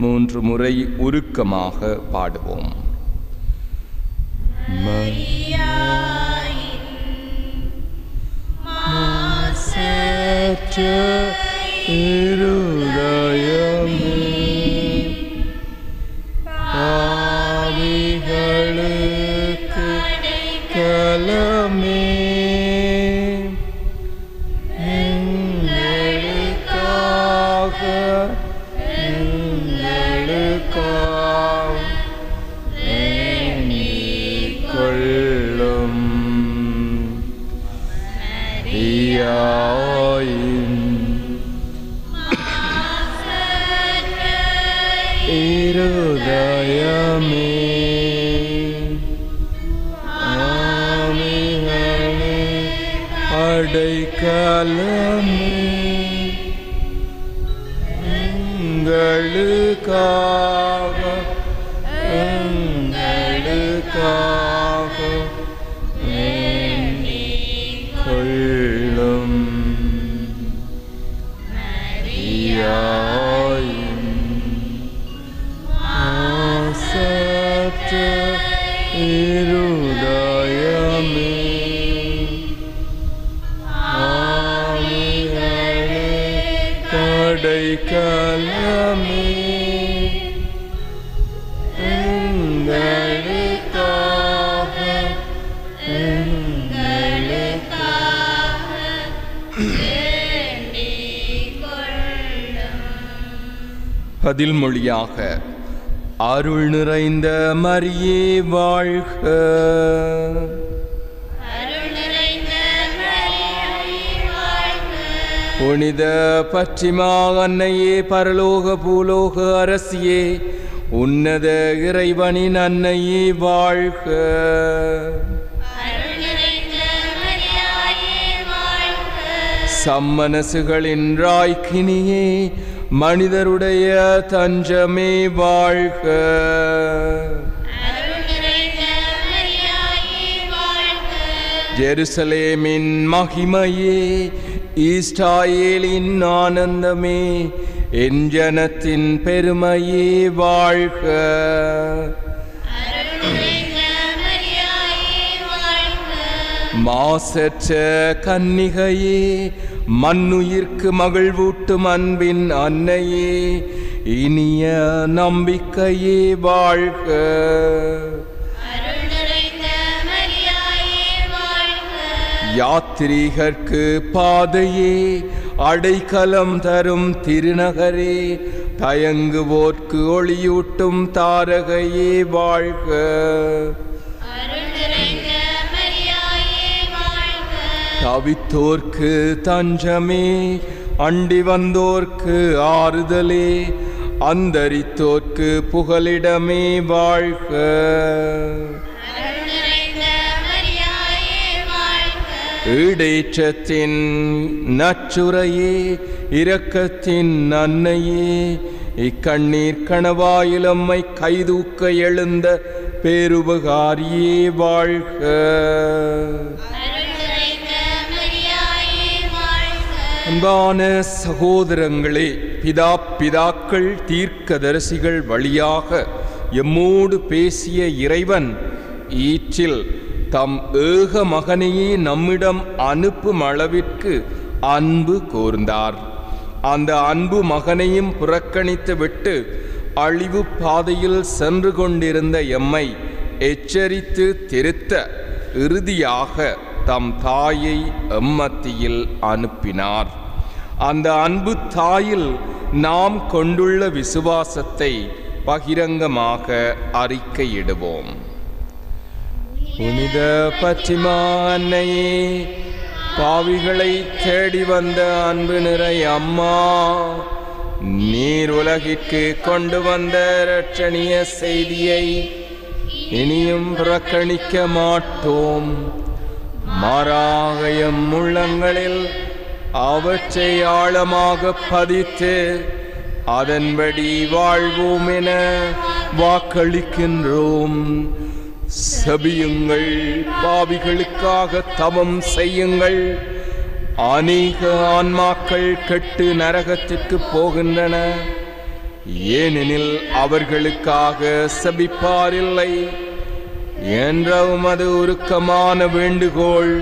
3 முறை உருக்கமாக பாடுவோம். மாசற்ற இருதயமே பாவிகளுக்கு அடைக்கலமே, எங்களுக்காக வேண்டிக் கொள்ளும். இருதயமே ஆவிகளே அடைக்கலமே, எங்களுக்காக வேண்டிக் கொள்ளும். மாசற்ற இருதயமே ஆவிகளே அடைக்கலமே, எங்களுக்காக பதில் மொழியாக அருள் நிறைந்த மரியே வாழ்க. புனித பற்றிமா அன்னையே, பரலோக பூலோக அரசியே, உன்னத இறைவனின் அன்னையே வாழ்க. சம்மனசுகளின் ராய்க்கினியே, மனிதருடைய தஞ்சமே வாழ்க. ஜெருசலேமின் மகிமையே, இஸ்ராயேலின் ஆனந்தமே, என் ஜனத்தின் பெருமையே வாழ்க. மாசற்ற கன்னிகையே, மண்ணுயிர்க்கு மகிழ்வூட்டும் அன்பின் அன்னையே, இனிய நம்பிக்கையே வாழ்க. யாத்திரிகர்க்கு பாதையே, அடைக்கலம் தரும் திருநகரே, தயங்குவோர்க்கு ஒளியூட்டும் தாரகையே வாழ்க. தவித்தோர்க்கு தஞ்சமே, அண்டி வந்தோர்க்கு ஆறுதலே, அந்தரித்தோர்க்கு புகலிடமே வாழ்க. ஈடேற்றத்தின் நச்சுரையே, இரக்கத்தின் அன்னையே, இக்கண்ணீர் கணவாயில் அம்மை கைதூக்க எழுந்த பேருபகாரியே வாழ்க. அன்பான சகோதரங்களே, பிதாக்கள் தீர்க்கதரிசிகள் வழியாக எம்மோடு பேசிய இறைவன் ஈற்றில் தம் ஏக மகனையே நம்மிடம் அனுப்பும் அளவிற்கு அன்பு கூர்ந்தார். அந்த அன்பு மகனையும் புறக்கணித்து விட்டு அழிவு பாதையில் சென்று கொண்டிருந்த எம்மை எச்சரித்து திருத்த இறுதியாக தம் தாயை எம்மத்தியில் அனுப்பினார். அந்த அன்பு தாயில் நாம் கொண்டுள்ள விசுவாசத்தை பகிரங்கமாக அறிக்கையிடுவோம். புனித பற்றிமா அன்னையே, பாவிகளை தேடி வந்த அன்பு நிறை அம்மா, நீர் உலகிற்கு கொண்டு வந்த இரட்சணிய செய்தியை இனியும் புறக்கணிக்க மாட்டோம். மாறாக எம் உள்ளங்களில் அவற்றை ஆழமாக பதித்து அதன்படி வாழ்வோம் என வாக்களிக்கின்றோம். செபியுங்கள், பாவிகளுக்காக தவம் செய்யுங்கள். அநேக ஆன்மாக்கள் கெட்டு நரகத்திற்கு போகின்றன, ஏனெனில் அவர்களுக்காக செபிப்பாரில்லை என்ற உமது உருக்கமான வேண்டுகோள்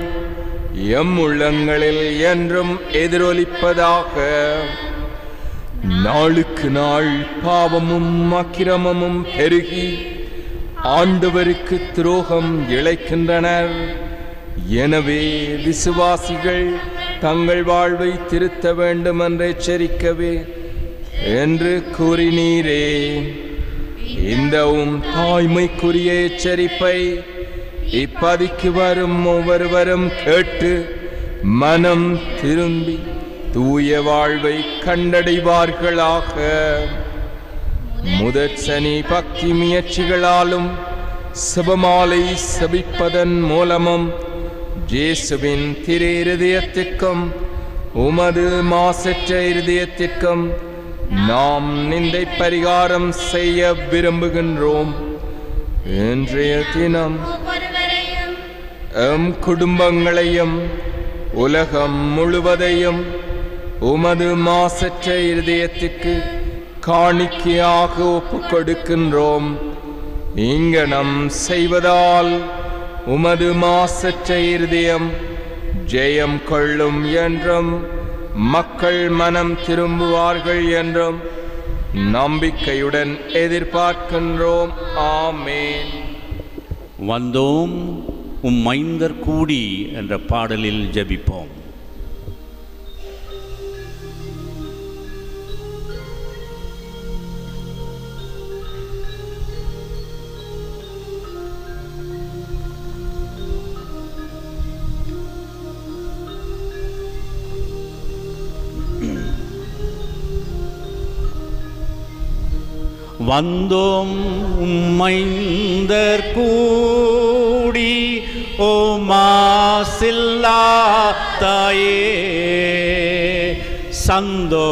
எம் உள்ளங்களில் என்றும் எதிரொலிப்பதாக. நாளுக்கு நாள் பாவமும் அக்கிரமமும் பெருகி ஆண்டவருக்கு துரோகம் இழைக்கின்றனர். எனவே விசுவாசிகள் தங்கள் வாழ்வை திருத்த வேண்டும் என்று எச்சரிக்கவே என்று கூறினீரே. இந்த தாய்மைக்குரிய எச்சரிப்பை இப்பதிக்கு வரும் ஒவ்வொருவரும் கேட்டு மனம் திரும்பி தூய வாழ்வை கண்டடைவார்களாக. முதற் சனி பக்தி முயற்சிகளாலும் செபமாலை செபிப்பதன் மூலமும் இயேசுவின் திரு இருதயத்திற்கும் உமது மாசற்ற இருதயத்திற்கும் நாம் நிந்தை பரிகாரம் செய்ய விரும்புகின்றோம். இன்றைய தினம் எம் குடும்பங்களையும் உலகம் முழுவதையும் உமது மாசற்ற இருதயத்திற்கு காணிக்கையாக ஒப்புக் கொடுக்கின்றோம். இங்கனம் செய்வதால் உமது மாசற்ற இருதயம் ஜெயம் கொள்ளும் என்றும் மக்கள் மனம் திரும்புவார்கள் என்றும் நம்பிக்கையுடன் எதிர்பார்க்கின்றோம். ஆமேன். வந்தோம் மைந்தர் கூடி என்ற பாடலில் ஜெபிப்போம். வந்தோம் மைந்தர் கூடி ஓ மாசில்லா தாயே, சந்தோஷமாக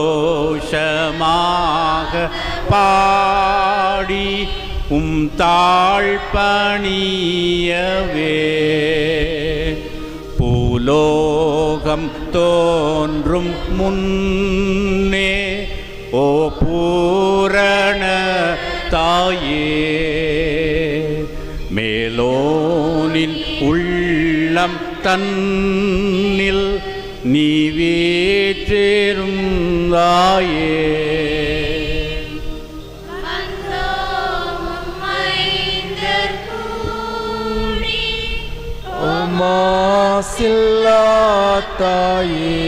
பாடி தாழ்பணியவே பூலோகம் தோன்றும் முன்னே ஓ பூரண தாயே மேலோனின் உள்ளம் தன்னில் நீ வீற்றிருந்தாயே மாசில்லா தாயே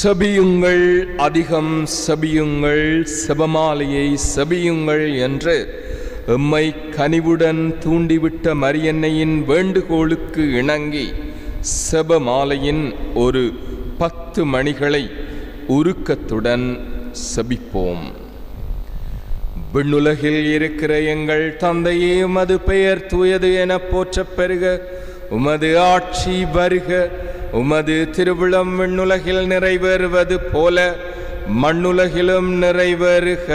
சபியுங்கள், அதிகம் சபியுங்கள், செபமாலையை சபியுங்கள் என்று எம்மை கனிவுடன் தூண்டிவிட்ட மரியன்னையின் வேண்டுகோளுக்கு இணங்கி செபமாலையின் ஒரு 10 மணிகளை உருக்கத்துடன் சபிப்போம். விண்ணுலகில் இருக்கிற எங்கள் தந்தையே, உமது பெயர் தூயது என போற்றப் பெறுக. உமது ஆட்சி வருக. உமது திருவிழம் விண்ணுலகில் நிறைவேறுவது போல மண்ணுலகிலும் நிறைவேறுக.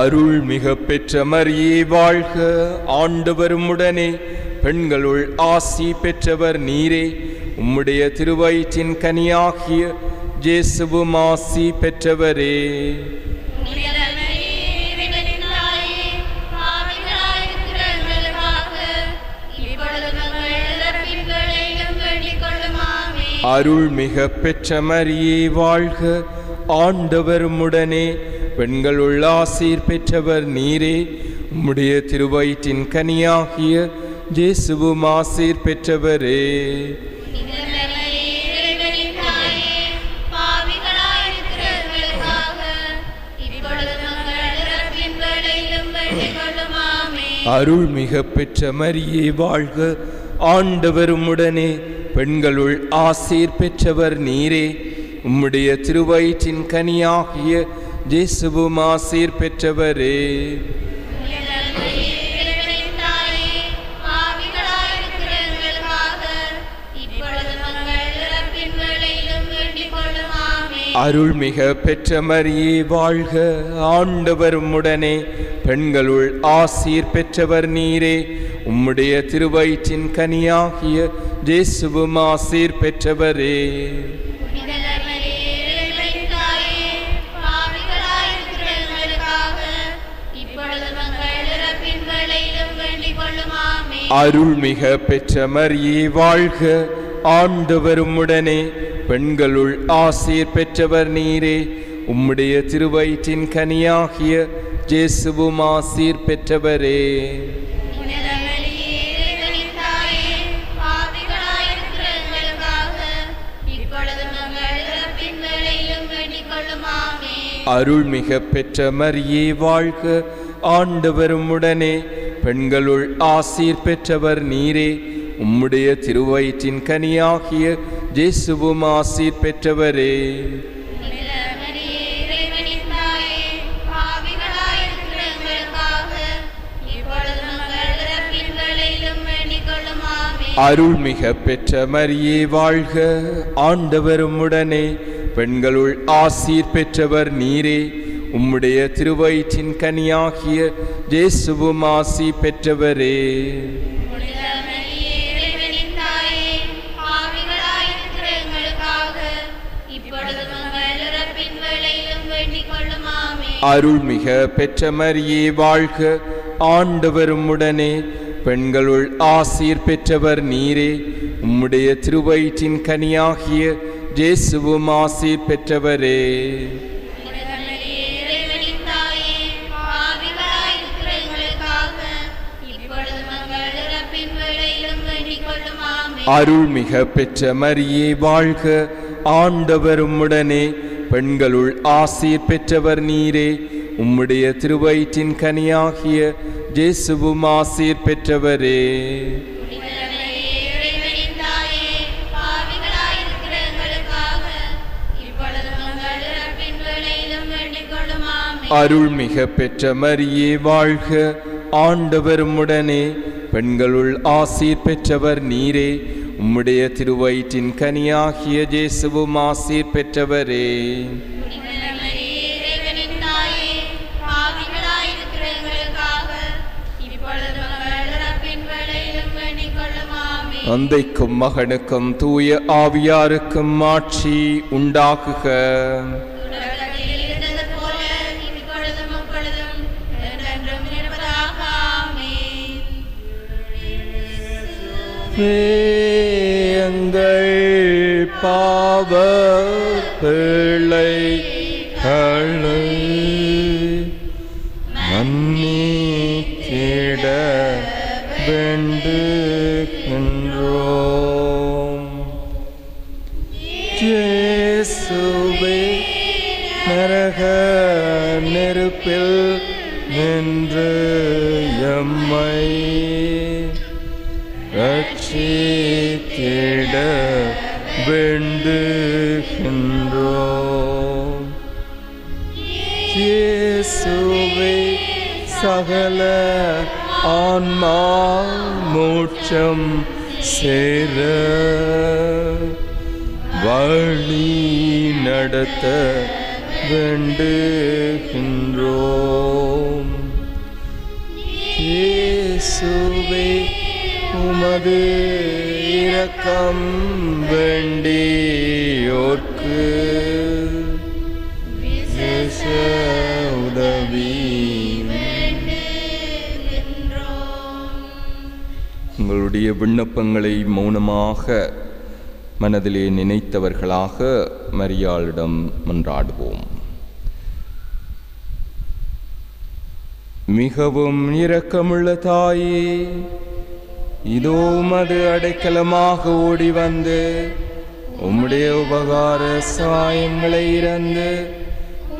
அருள் மிக பெற்ற மரியே வாழ்க. ஆண்டவர் உம்முடனே, பெண்களுள் ஆசி பெற்றவர் நீரே. உம்முடைய திருவயிற்றின் கனியாகிய இயேசுவும் ஆசி பெற்றவரே. அருள் மிக பெற்ற மரியே வாழ்க. ஆண்டவர் உம்முடனே, பெண்களுள் ஆசீர் பெற்றவர் நீரே. உம்முடைய திருவயிற்றின் கனியாகிய இயேசுவும் ஆசீர் பெற்றவரே. அருள் மிக பெற்ற மரியே வாழ்க. ஆண்டவர் உம்முடனே, பெண்களுள் ஆசீர் பெற்றவர் நீரே. உம்முடைய திருவயிற்றின் கனியாகிய இயேசுவும் ஆசீர் பெற்றவரே. அருள் மிக பெற்ற மரியே வாழ்க. ஆண்டவர் உம்முடனே, பெண்களுள் ஆசீர் பெற்றவர் நீரே. உம்முடைய திருவயிற்றின் கனியாகிய இயேசுவும் ஆசீர் பெற்றவரே. அருள் மிக பெற்ற மரியே வாழ்க. ஆண்டவர் உம்முடனே, பெண்களுள் ஆசீர் பெற்றவர் நீரே. உம்முடைய திருவயிற்றின் கனியாகிய இயேசுவும் ஆசீர் பெற்றவரே. அருள் மிக பெற்ற மரியே வாழ்க. ஆண்டவர் உம்முடனே, பெண்களுள் ஆசீர் பெற்றவர் நீரே. உம்முடைய திருவயிற்றின் கனியாகிய இயேசுவும் ஆசீர் பெற்றவரே. அருள் மிக பெற்ற மரியே வாழ்க. ஆண்டவர் உம்முடனே, பெண்களுள் ஆசீர் பெற்றவர் நீரே. உம்முடைய திருவயிற்றின் கனியாகிய இயேசுவும் ஆசி பெற்றவரே. அருள் மிக பெற்ற மரியே வாழ்க. ஆண்டவர் உம்முடனே, பெண்களுள் ஆசீர் பெற்றவர் நீரே. உம்முடைய திருவயிற்றின் கனியாகிய இயேசுவும் ஆசீர் பெற்றவரே. அருள் மிக பெற்ற மரியே வாழ்க. ஆண்டவர் உம்முடனே பெண்களுள் ஆசீர் பெற்றவர் நீரே உம்முடைய திருவயிற்றின் கனியாகிய இயேசுவும் ஆசீர் பெற்றவரே. அருள்மிக பெற்ற மரியே வாழ்க, ஆண்டவர் உம்முடனே பெண்களுள் ஆசீர் பெற்றவர் நீரே உம்முடைய திருவயிற்றின் கனியாகிய இயேசுவும் ஆசீர் பெற்றவரே. தந்தைக்கும் மகனுக்கும் தூய ஆவியாருக்கும் ஆட்சி உண்டாகுக. எங்கள் பாவ பிள்ளைகளை மன்னித்திட வேண்டுகின்றோம். இயேசுவே நரக நெருப்பில் நின்று எம்மை ரட்சித்திட வேண்டுகின்றோம். இயேசுவே சகல ஆன்மா மோட்சம் சேர வழி நடத்த வேண்டுகின்றோம். இயேசுவே உமது இரக்கம் வேண்டியோர்க்கு விசேஷ உதவி. உங்களுடைய விண்ணப்பங்களை மௌனமாக மனதிலே நினைத்தவர்களாக மரியாளிடம் மன்றாடுவோம். மிகவும் இரக்கமுள்ள தாயே, இதோ உமது அடைக்கலமாக ஓடி வந்து உம்முடைய உபகார சாயங்களை இறந்து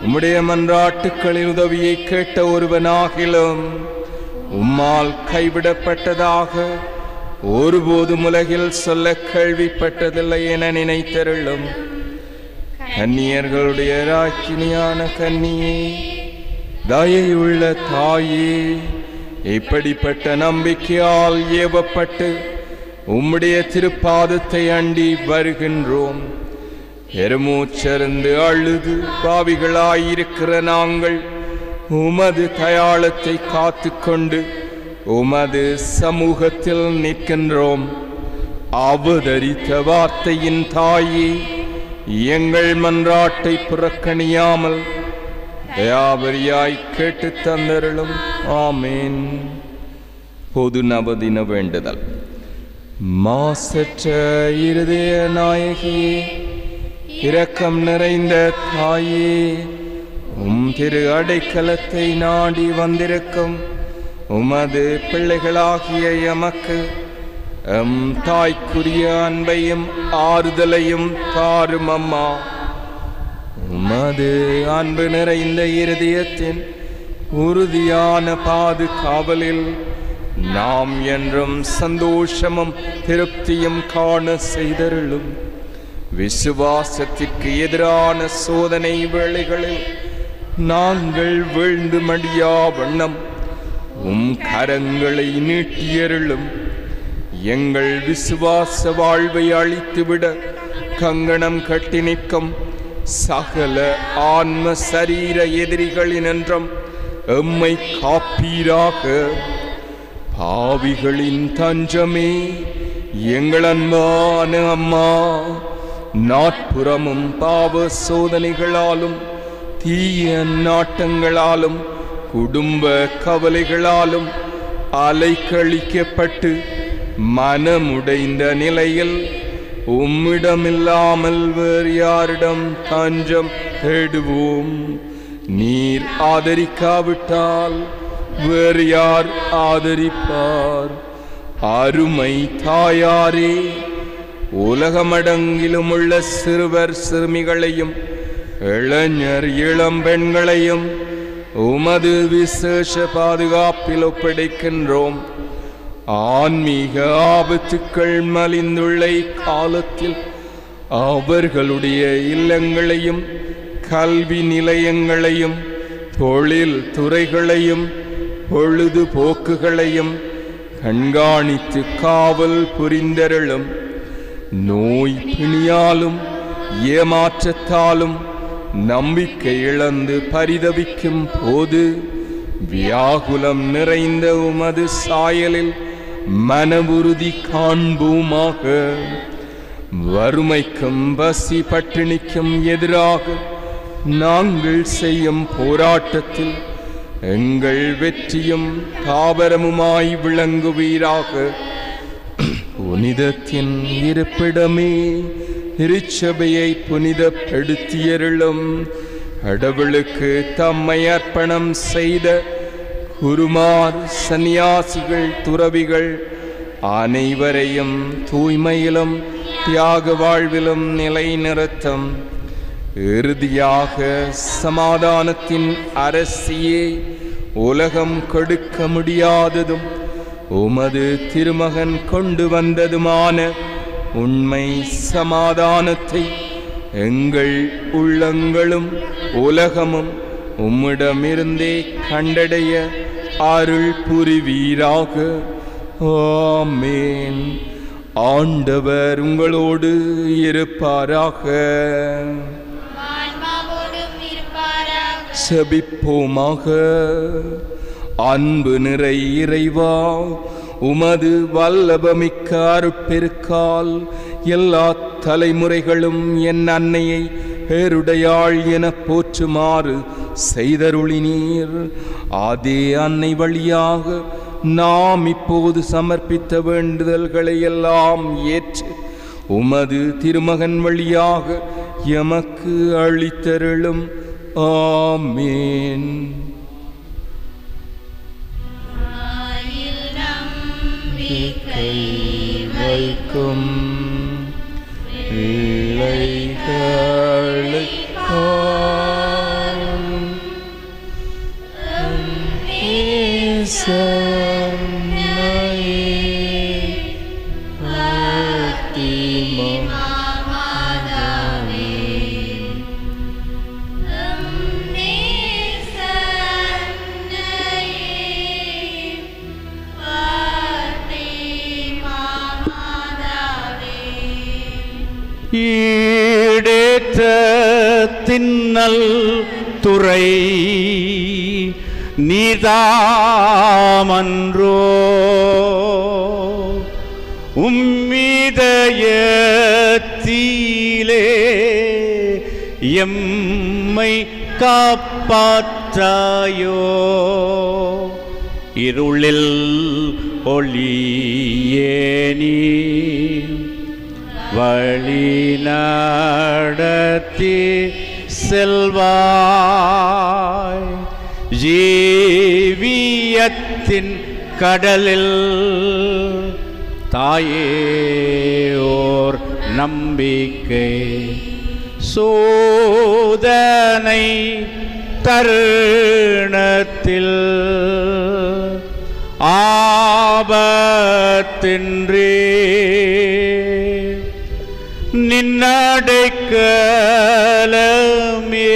உம்முடைய மன்றாட்டுக்களின் உதவியை கேட்ட ஒருவனாகிலும் உம்மால் கைவிடப்பட்டதாக ஒருபோதும் உலகில் சொல்ல கேள்விப்பட்டதில்லை என நினைத்தருளும். கன்னியர்களுடைய ராக்கினியான கன்னியே, தயையுள்ள தாயே, இப்படிப்பட்ட நம்பிக்கையால் ஏவப்பட்டு உம்முடைய திருப்பாதத்தை அண்டி வருகின்றோம். பெருமூச்சருந்து அழுது பாவிகளாயிருக்கிற நாங்கள் உமது தயாளத்தை காத்து கொண்டு உமது சமூகத்தில் நிற்கின்றோம். அவதரித்த வார்த்தையின் தாயே, எங்கள் மன்றாட்டை புறக்கணியாமல் தயாபரியாய் கேட்டு தந்தருளும். ஆமேன். பொது நவதின வேண்டுதல். மாசற்ற இருதய நாயகியே, இரக்கம் நிறைந்த தாயே, உம் திரு அடைக்கலத்தை நாடி வந்திருக்கும் உமது பிள்ளைகளாகிய எமக்கு எம் தாய்க்குரிய அன்பையும் ஆறுதலையும் தாரும் அம்மா. உமது அன்பு நிறைந்த இருதயத்தின் உறுதியான பாதுகாவலில் நாம் என்றும் சந்தோஷமும் திருப்தியும் காண செய்தருளும். விசுவாசத்திற்கு எதிரான சோதனை வேளைகளில் நாங்கள் வீழ்ந்து மடியா வண்ணம் உம் கரங்களை நீட்டியருளும். எங்கள் விசுவாச வாழ்வை அழித்துவிட கங்கணம் கட்டி நிற்கும் சகல ஆன்ம சரீர எதிரிகளினின்றும் எம்மை காப்பீராக. பாவிகளின் தஞ்சமே, எங்கள் அன்பான அம்மா, நாட்புறமும் பாவ சோதனைகளாலும் தீய நாட்டங்களாலும் குடும்ப கவலைகளாலும் அலைக்கழிக்கப்பட்டு மனமுடைந்த நிலையில் உம்மிடமில்லாமல் வேறு யாரிடம் தஞ்சம் தேடுவோம்? நீர் ஆதரிக்காவிட்டால் வேறு யார் ஆதரிப்பார்? அருமை தாயாரே, உலகமடங்கிலும் உள்ள சிறுவர் சிறுமிகளையும் இளைஞர் இளம்பெண்களையும் உமது விசேஷ பாதுகாப்பில் ஒப்படைக்கின்றோம். ஆன்மீக ஆபத்துக்கள் மலிந்துள்ள காலத்தில் அவர்களுடைய இல்லங்களையும் கல்வி நிலையங்களையும் தொழில் துறைகளையும் பொழுதுபோக்குகளையும் கண்காணித்து காவல் புரிந்தருளும். நோய் பிணியாலும் ஏமாற்றத்தாலும் நம்பிக்கை இழந்து பரிதவிக்கும் போது வியாகுலம் நிறைந்த உமது சாயலில் மனவுறுதி காண்போமாக. வறுமைக்கும் பசி பட்டினிக்கும் எதிராக நாங்கள் செய்யும் போராட்டத்தில் எங்கள் வெற்றியும் தாபரமுமாய் விளங்குவீராக. புனிதத்தின் இருப்பிடமே திருச்சபையை புனிதப்படுத்தியருளும். கடவுளுக்கு தம்மை அர்ப்பணம் செய்த குருமார் சந்நியாசிகள் துறவிகள் அனைவரையும் தூய்மையிலும் தியாக வாழ்விலும் நிலைநிறுத்தும். இறுதியாக சமாதானத்தின் அரசியே உலகம் கொடுக்க முடியாததும் உமது திருமகன் கொண்டு வந்ததுமான உண்மை சமாதானத்தை எங்கள் உள்ளங்களும் உலகமும் உம்மிடமிருந்தே கண்டடைய அருள் புரிவீராக. ஆமென். ஆண்டவர் உங்களோடு இருப்பாராக. செபிப்போமாக. அன்பு நிறை இறைவா, உமது வல்லபமிக்க அருட்பெருக்கால் எல்லா தலைமுறைகளும் என் அன்னையை பேருடையாள் என போற்றுமாறு செய்தருளினீர். அதே அன்னை வழியாக நாம் இப்போது சமர்ப்பித்த வேண்டுதல்களை எல்லாம் ஏற்று உமது திருமகன் வழியாக எமக்கு அளித்தருளும். ஆமென். வைக்கும் ஈடேற்ற தின்னல் துறை நீதாமன்றோ உம்மிதயத்திலே எம்மை காப்பாற்றாயோ. இருளில் ஒளியேனி வழி நடத்தி செல்வாய். ஜீவியத்தின் கடலில் தாயே ஓர் நம்பிக்கை சோதனை தருணத்தில் ஆபத்தின்றி நின்னடைக்கலமே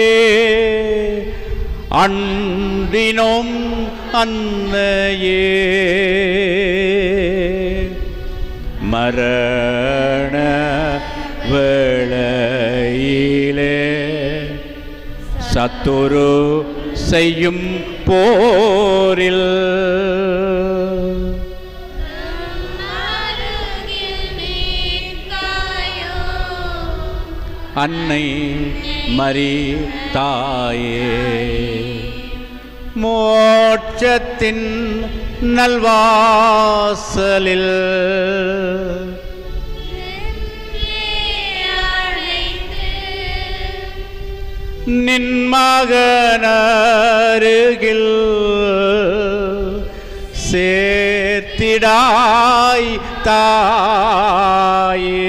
அன்றினோம் அன்னையே. மரண வேளையிலே சத்துரு செய்யும் போரில் அன்னை மரி தாயே மோட்சத்தின் நல்வாசலில் நின் மகனருகில் சேர்த்திடாய் தாயில்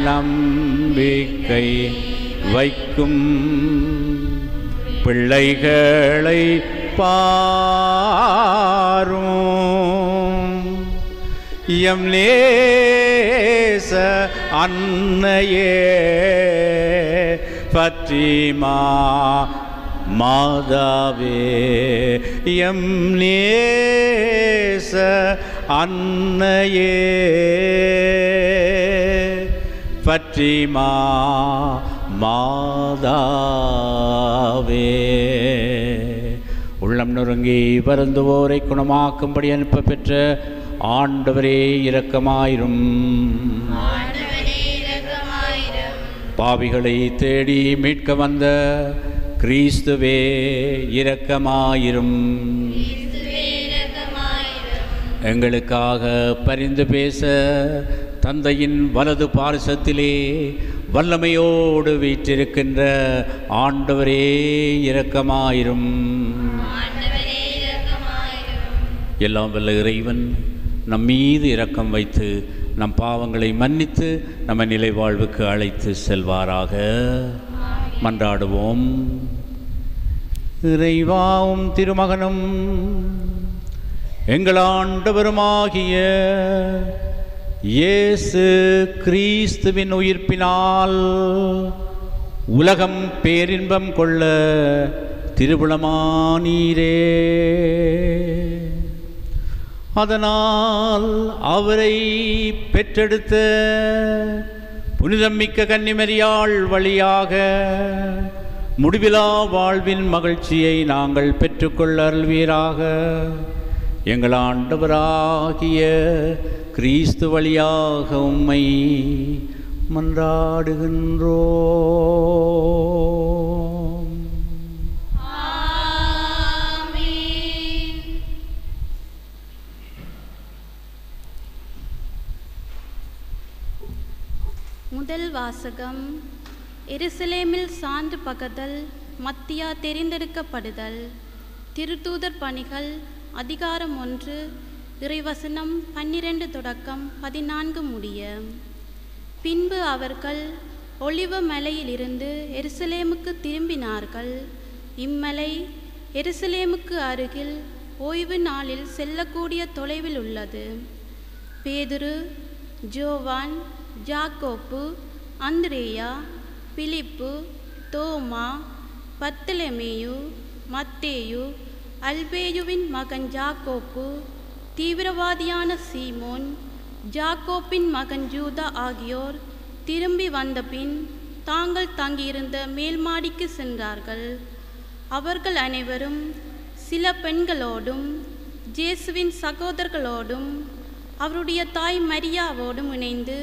நம்பிக்கை வைக்கும் பிள்ளைகளை பாரும் எம் நேச அன்னையே பற்றிமா மாதாவே எம் நேச அன்னையே பற்றிமா மாதாவே உள்ளம் நொறுங்கி வருந்துவோரை குணமாக்கும்படி அனுப்ப பெற்ற ஆண்டவரே இரக்கமாயிரும். பாவிகளை தேடி மீட்க வந்த கிறிஸ்துவே இரக்கமாயிரும். எங்களுக்காக பரிந்து பேச தந்தையின் வலது பாரிசத்திலே வல்லமையோடு வீற்றிருக்கின்ற ஆண்டவரே இரக்கமாயிரும். எல்லாம் வல்ல இறைவன் நம் மீது இரக்கம் வைத்து நம் பாவங்களை மன்னித்து நம்ம நிலை வாழ்வுக்கு அழைத்து செல்வாராக. மன்றாடுவோம். இறைவாவும் திருமகனும் எங்கள் ஆண்டவருமாகிய இயேசு கிறிஸ்துவின் உயிர்ப்பினால் உலகம் பேரின்பம் கொள்ள திருவுளமானீரே. அதனால் அவரை பெற்றெடுத்த புனிதமிக்க கன்னிமரியாள் வழியாக முடிவிலா வாழ்வின் மகிழ்ச்சியை நாங்கள் பெற்றுக்கொள்ள அருள்வீராக. எங்கள் ஆண்டவராகிய கிறிஸ்து வழியாக உம்மை மன்றாடுகின்றோம். முதல் வாசகம். எருசலேமில் சான்று பகதல், மத்தியா தெரிந்தெடுக்கப்படுதல். திருத்தூதர் பணிகள் அதிகாரம் 1 இறைவசனம் 12 தொடக்கம் 14 முடிய. பின்பு அவர்கள் ஒலிவ மலையிலிருந்து எருசலேமுக்கு திரும்பினார்கள். இம்மலை எருசலேமுக்கு அருகில் ஓய்வு நாளில் செல்லக்கூடிய தொலைவில் உள்ளது. பேதுரு, ஜோவான், ஜாக்கோப்பு, அந்திரேயா, பிலிப்பு, தோமா, பர்த்தலமேயு, மத்தேயு, அல்பேயுவின் மகன் ஜாக்கோப்பு, தீவிரவாதியான சீமோன், ஜாக்கோப்பின் மகன் யூதா ஆகியோர் திரும்பி வந்தபின் தாங்கள் தங்கியிருந்த மேல்மாடிக்கு சென்றார்கள். அவர்கள் அனைவரும் சில பெண்களோடும் இயேசுவின் சகோதரர்களோடும் அவருடைய தாய் மரியாவோடும் இணைந்து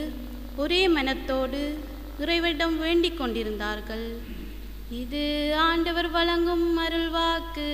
ஒரே மனத்தோடு இறைவனிடம் வேண்டிக் கொண்டிருந்தார்கள். இது ஆண்டவர் வழங்கும் அருள்வாக்கு.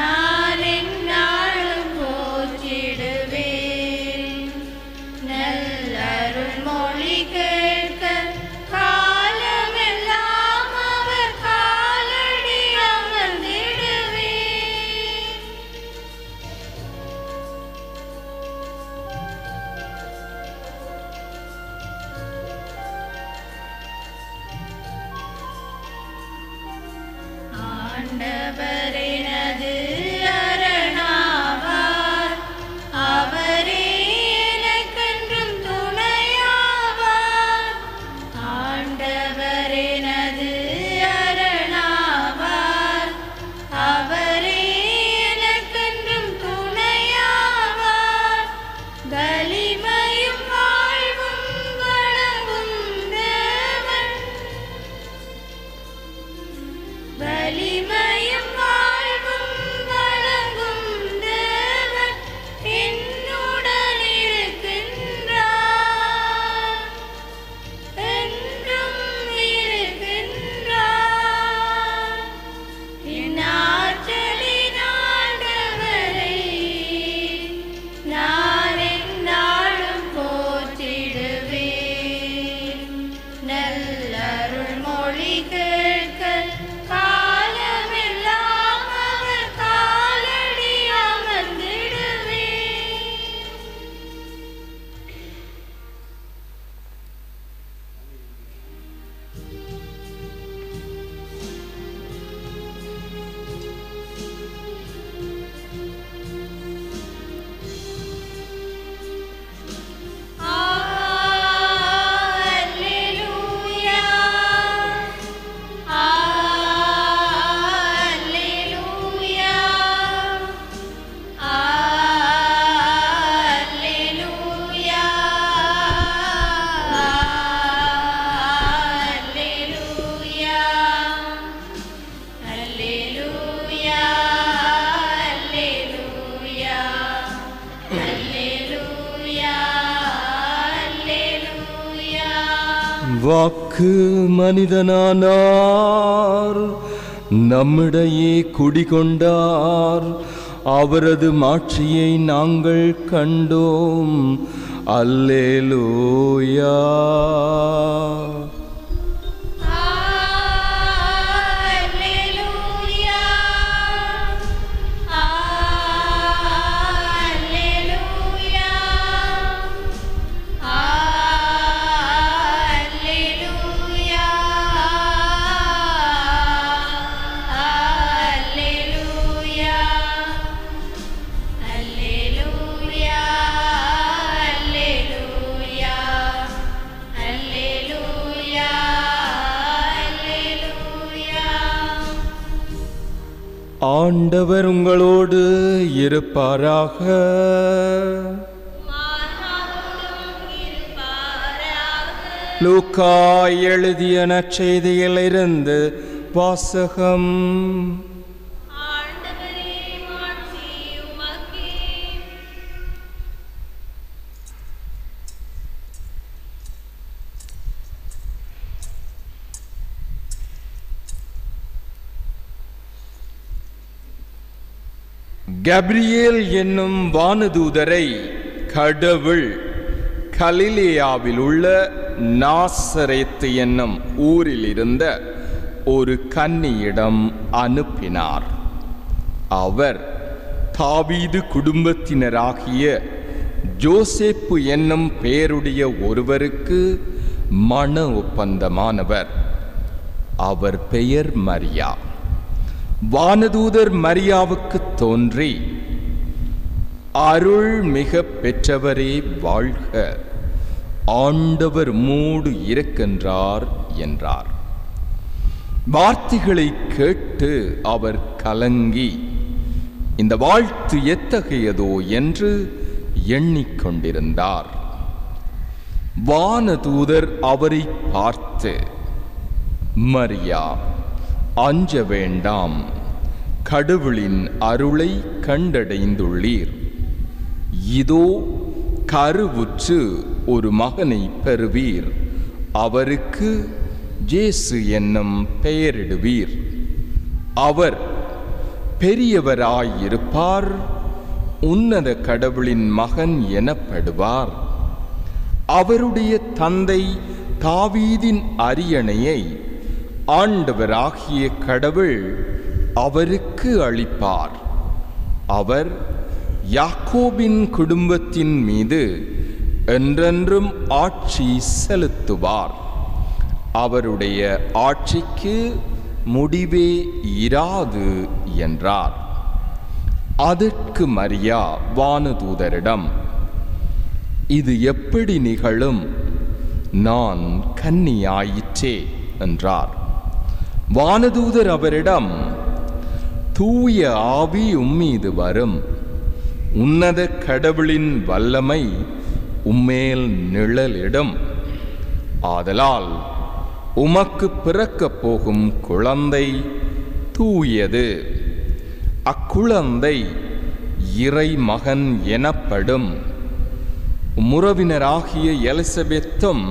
நான் என்னாலும் போற்றிடுவேன். வாக்கு மனிதனானார், நம்மிடையே குடிகொண்டார், அவரது மாட்சியை நாங்கள் கண்டோம். அல்லேலூயா. ஆண்டவர் உங்களோடு இருப்பாராக. லூக்கா எழுதிய நற்செய்தியிலிருந்து வாசகம். கப்ரியேல் என்னும் வானதூதரை கடவுள் கலிலேயாவில் உள்ள நாசரேத்து என்னும் ஊரில் இருந்த ஒரு கன்னியிடம் அனுப்பினார். அவர் தாவீது குடும்பத்தினராகிய ஜோசேப்பு என்னும் பெயருடைய ஒருவருக்கு மண ஒப்பந்தமானவர். அவர் பெயர் மரியா. வானதூதர் மரியாவுக்கு தோன்றி, அருள் மிக பெற்றவரே வாழ்க, ஆண்டவர் மூடு இருக்கின்றார் என்றார். வார்த்தைகளை கேட்டு அவர் கலங்கி, இந்த வாழ்த்து எத்தகையதோ என்று எண்ணிக்கொண்டிருந்தார். வானதூதர் அவரை பார்த்து, மரியா, அஞ்ச வேண்டாம், கடவுளின் அருளை கண்டடைந்துள்ளீர். இதோ கருவுற்று ஒரு மகனை பெறுவீர், அவருக்கு இயேசு என்னும் பெயரிடுவீர். அவர் பெரியவராயிருப்பார், உன்னத கடவுளின் மகன் எனப்படுவார். அவருடைய தந்தை தாவீதின் அரியணையை ஆண்டவராகிய கடவுள் அவருக்கு அளிப்பார். அவர் யாக்கோபின் குடும்பத்தின் மீது என்றென்றும் ஆட்சி செலுத்துவார். அவருடைய ஆட்சிக்கு முடிவே இராது என்றார். அதற்கு மரியா வானதூதரிடம், இது எப்படி நிகழும்? நான் கன்னியாயிற்றே என்றார். வானதூதர் அவரிடம், தூய ஆவி உம்மீது வரும், உன்னத கடவுளின் வல்லமை உம்மேல் நிழலிடும். ஆதலால் உமக்கு பிறக்கப் போகும் குழந்தை தூயது. அக்குழந்தை இறை மகன் எனப்படும். உறவினராகிய எலிசபெத்தும்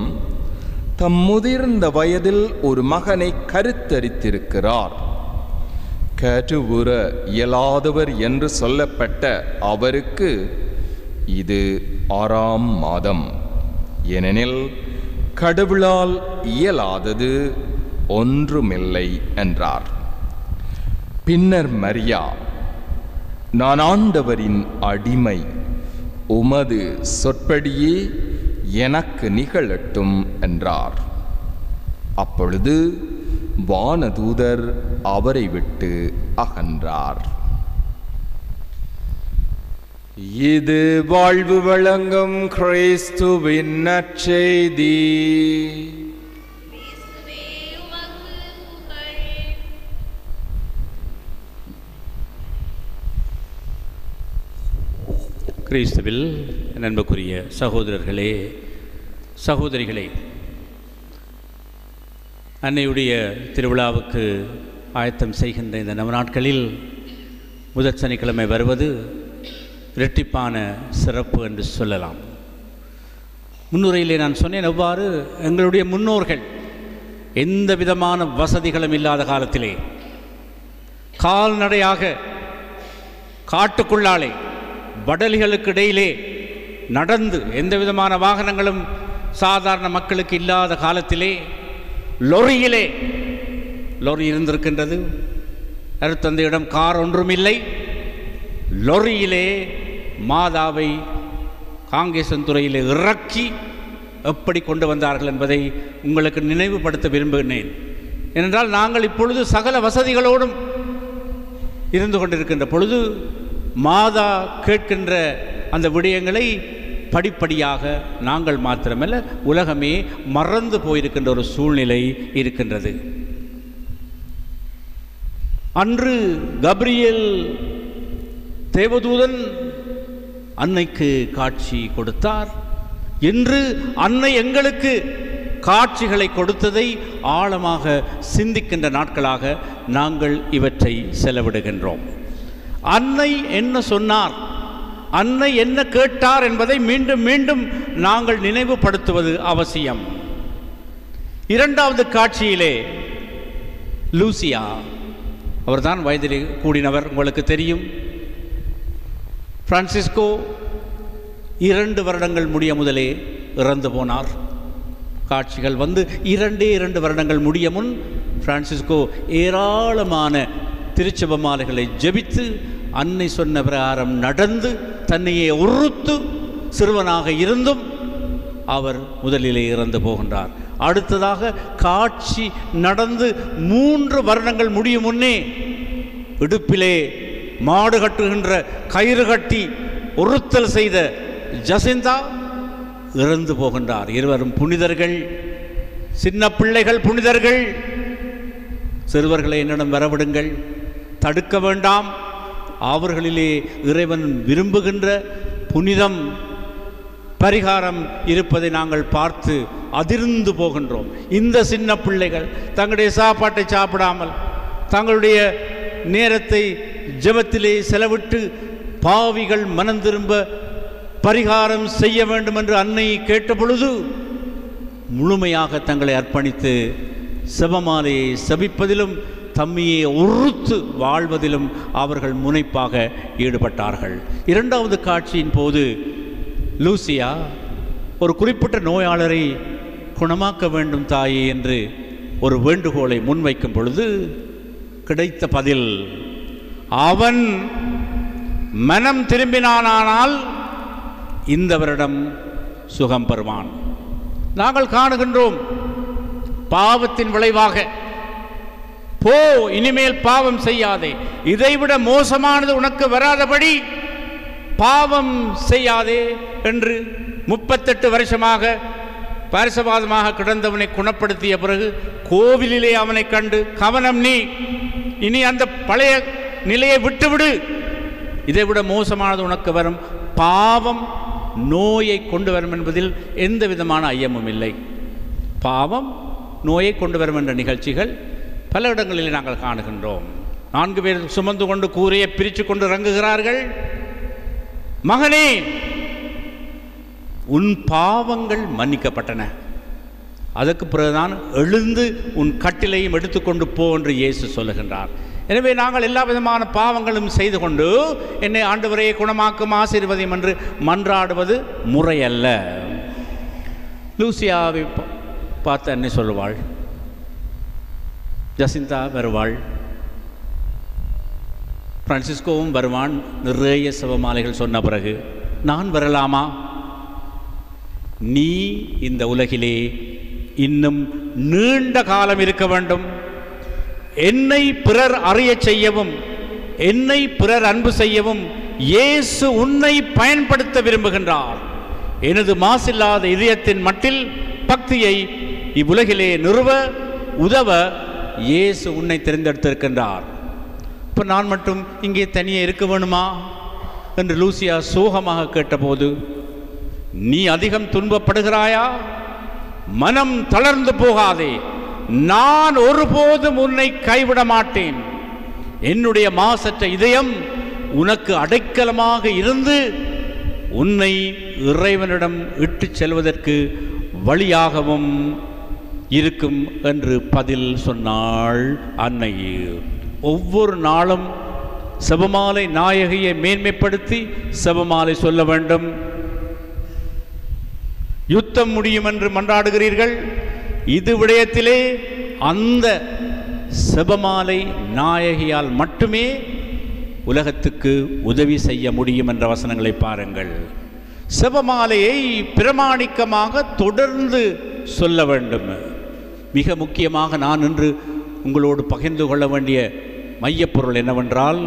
தம் முதிர்ந்த வயதில் ஒரு மகனை கருத்தரித்திருக்கிறார். கருவுற இயலாதவர் என்று சொல்லப்பட்ட அவருக்கு இது 6ஆம் மாதம். ஏனெனில் கடவுளால் இயலாதது ஒன்றுமில்லை என்றார். பின்னர் மரியா, நான் ஆண்டவரின் அடிமை, உமது சொற்படியே எனக்கு நிகழட்டும் என்றார். அப்பொழுது வானதூதர் அவரை விட்டு அகன்றார். இது வாழ்வு வழங்கும் கிறிஸ்துவின் நற்செய்தி. கிறிஸ்துவில் நண்புக்குரிய சகோதரர்களே, சகோதரிகளே, அன்னையுடைய திருவிழாவுக்கு ஆயத்தம் செய்கின்ற இந்த நவநாட்களில் முதற் சனிக்கிழமை வருவது இரட்டிப்பான சிறப்பு என்று சொல்லலாம். முன்னுரையிலே நான் சொன்னேன், எவ்வாறு எங்களுடைய முன்னோர்கள் எந்த விதமான வசதிகளும் இல்லாத காலத்திலே கால்நடையாக காட்டுக்குள்ளாலே வடலிகளுக்கு இடையிலே நடந்து, எந்த விதமான வாகனங்களும் சாதாரண மக்களுக்கு இல்லாத காலத்திலே லொரி இருந்திருக்கின்றது. அருத்தந்தையிடம் கார் ஒன்றுமில்லை. லொரியிலே மாதாவை காங்கேசன்துறையிலே இறக்கி எப்படி கொண்டு வந்தார்கள் என்பதை உங்களுக்கு நினைவுபடுத்த விரும்புகிறேன். ஏனென்றால் நாங்கள் இப்பொழுது சகல வசதிகளோடும் இருந்து கொண்டிருக்கின்ற பொழுது மாதா கேட்கின்ற அந்த விடயங்களை படிப்படியாக நாங்கள் மாத்திரமல்ல உலகமே மறந்து போயிருக்கின்ற ஒரு சூழ்நிலை இருக்கின்றது. அன்று கப்ரியேல் தேவதூதன் அன்னைக்கு காட்சி கொடுத்தார். இன்று அன்னை எங்களுக்கு காட்சிகளை கொடுத்ததை ஆழமாக சிந்திக்கின்ற நாட்களாக நாங்கள் இவற்றை செலவிடுகின்றோம். அன்னை என்ன சொன்னார், அன்னை என்ன கேட்டார் என்பதை மீண்டும் மீண்டும் நாங்கள் நினைவுபடுத்துவது அவசியம். இரண்டாவது காட்சியிலே லூசியா, அவர்தான் வயதிலே கூடினவர், உங்களுக்கு தெரியும். பிரான்சிஸ்கோ 2 வருடங்கள் முடிய முதலே இறந்து போனார். காட்சிகள் வந்து 2 வருடங்கள் முடிய முன் பிரான்சிஸ்கோ ஏராளமான திருச்செப மாலைகளை ஜெபித்து அன்னை சொன்ன பிரகாரம் நடந்து தன்னையே உறுத்து சிறுவனாக இருந்தும் அவர் முதலிலே இறந்து போகின்றார். அடுத்ததாக காட்சி நடந்து 3 வருடங்கள் முடியும் முன்னே இடுப்பிலே மாடு கட்டுகின்ற கயிறு கட்டி உறுத்தல் செய்த ஜசிந்தா இறந்து போகின்றார். இருவரும் புனிதர்கள், சின்ன பிள்ளைகள் புனிதர்கள். சிறுவர்களை என்னிடம் வரவிடுங்கள், தடுக்க வேண்டாம். அவர்களிலே இறைவன் விரும்புகின்ற புனிதம் பரிகாரம் இருப்பதை நாங்கள் பார்த்து அதிர்ந்து போகின்றோம். இந்த சின்ன பிள்ளைகள் தங்களுடைய சாப்பாட்டை சாப்பிடாமல் தங்களுடைய நேரத்தை ஜெபத்திலே செலவிட்டு பாவிகள் மனம் திரும்ப பரிகாரம் செய்ய வேண்டும் என்று அன்னை கேட்ட பொழுது முழுமையாக தங்களை அர்ப்பணித்து செபமாலையை செபிப்பதிலும் தம்மையே உறுத்து வாழ்வதிலும் அவர்கள் முனைப்பாக ஈடுபட்டார்கள். இரண்டாவது காட்சியின் போது லூசியா ஒரு குறிப்பிட்ட நோயாளரை குணமாக்க வேண்டும் தாயே என்று ஒரு வேண்டுகோளை முன்வைக்கும் பொழுது கிடைத்த பதில், அவன் மனம் திரும்பினானால் இந்த வருடம் சுகம் பெறுவான். நாங்கள் காணுகின்றோம், பாவத்தின் விளைவாக போ, இனிமேல் பாவம் செய்யாதே, இதைவிட மோசமானது உனக்கு வராதபடி பாவம் செய்யாதே என்று 38 வருஷமாக பாரிசவாதமாக கிடந்தவனை குணப்படுத்திய பிறகு கோவிலிலே அவனை கண்டு, கவனம் நீ, இனி அந்த பழைய நிலையை விட்டுவிடு, இதைவிட மோசமானது உனக்கு வரும், பாவம் நோயை கொண்டு வரும் என்பதில் எந்த விதமான ஐயமும் இல்லை. பாவம் நோயை கொண்டு வரும் என்ற நிகழ்ச்சிகள் பல இடங்களில் நாங்கள் காணுகின்றோம். 4 பேர் சுமந்து கொண்டு கூரையை பிரித்து கொண்டு இறங்குகிறார்கள். மகனே, உன் பாவங்கள் மன்னிக்கப்பட்டன, அதற்கு பிறகுதான் எழுந்து உன் கட்டிலையும் எடுத்துக்கொண்டு போ என்று இயேசு சொல்லுகின்றார். எனவே நாங்கள் எல்லா விதமான பாவங்களும் செய்து கொண்டு என்னை ஆண்டவரையே குணமாக்கும் ஆசீர்வதியும் என்று மன்றாடுவது முறையல்ல. லூசியாவை பார்த்து என்ன சொல்லுவாள், ஜசிந்தா வருவாள், பிரான்சிஸ்கோவும் வருவான். நிறைய செபமாலைகள் சொன்ன பிறகு நான் வரலாமா? நீ இந்த உலகிலே இன்னும் நீண்ட காலம் இருக்க வேண்டும். என்னை பிறர் அறிய செய்யவும், என்னை பிறர் அன்பு செய்யவும் இயேசு உன்னை பயன்படுத்த விரும்புகின்றார். எனது மாசில்லாத இதயத்தின் மட்டில் பக்தியை இவ்வுலகிலே நிறுவ உதவ இயேசு உன்னை தெரிந்தெடுத்திருக்கின்றார். இப்போ நான் மட்டும் இங்கே தனியே இருக்க வேணுமா என்று லூசியா சோகமாக கேட்டபோது, நீ அதிகம் துன்பப்படுகிறாயா? மனம் தளர்ந்து போகாதே, நான் ஒருபோதும் உன்னை கைவிட மாட்டேன். என்னுடைய மாசற்ற இதயம் உனக்கு அடைக்கலமாக இருந்து உன்னை இறைவனிடம் இட்டுச் செல்வதற்கு வழியாகவும் இருக்கும் என்று பதில் சொன்னாள் அன்னை. ஒவ்வொரு நாளும் செபமாலை நாயகியை மேன்மைப்படுத்தி செபமாலை சொல்ல வேண்டும். யுத்தம் முடியும் என்று மன்றாடுகிறீர்கள். இது விடயத்திலே அந்த செபமாலை நாயகியால் மட்டுமே உலகத்துக்கு உதவி செய்ய முடியும் என்ற வசனங்களை பாருங்கள். செபமாலையை பிரமாணிக்கமாக தொடர்ந்து சொல்ல வேண்டும். மிக முக்கியமாக நான் இன்று உங்களோடு பகிர்ந்து கொள்ள வேண்டிய மையப்பொருள் என்னவென்றால்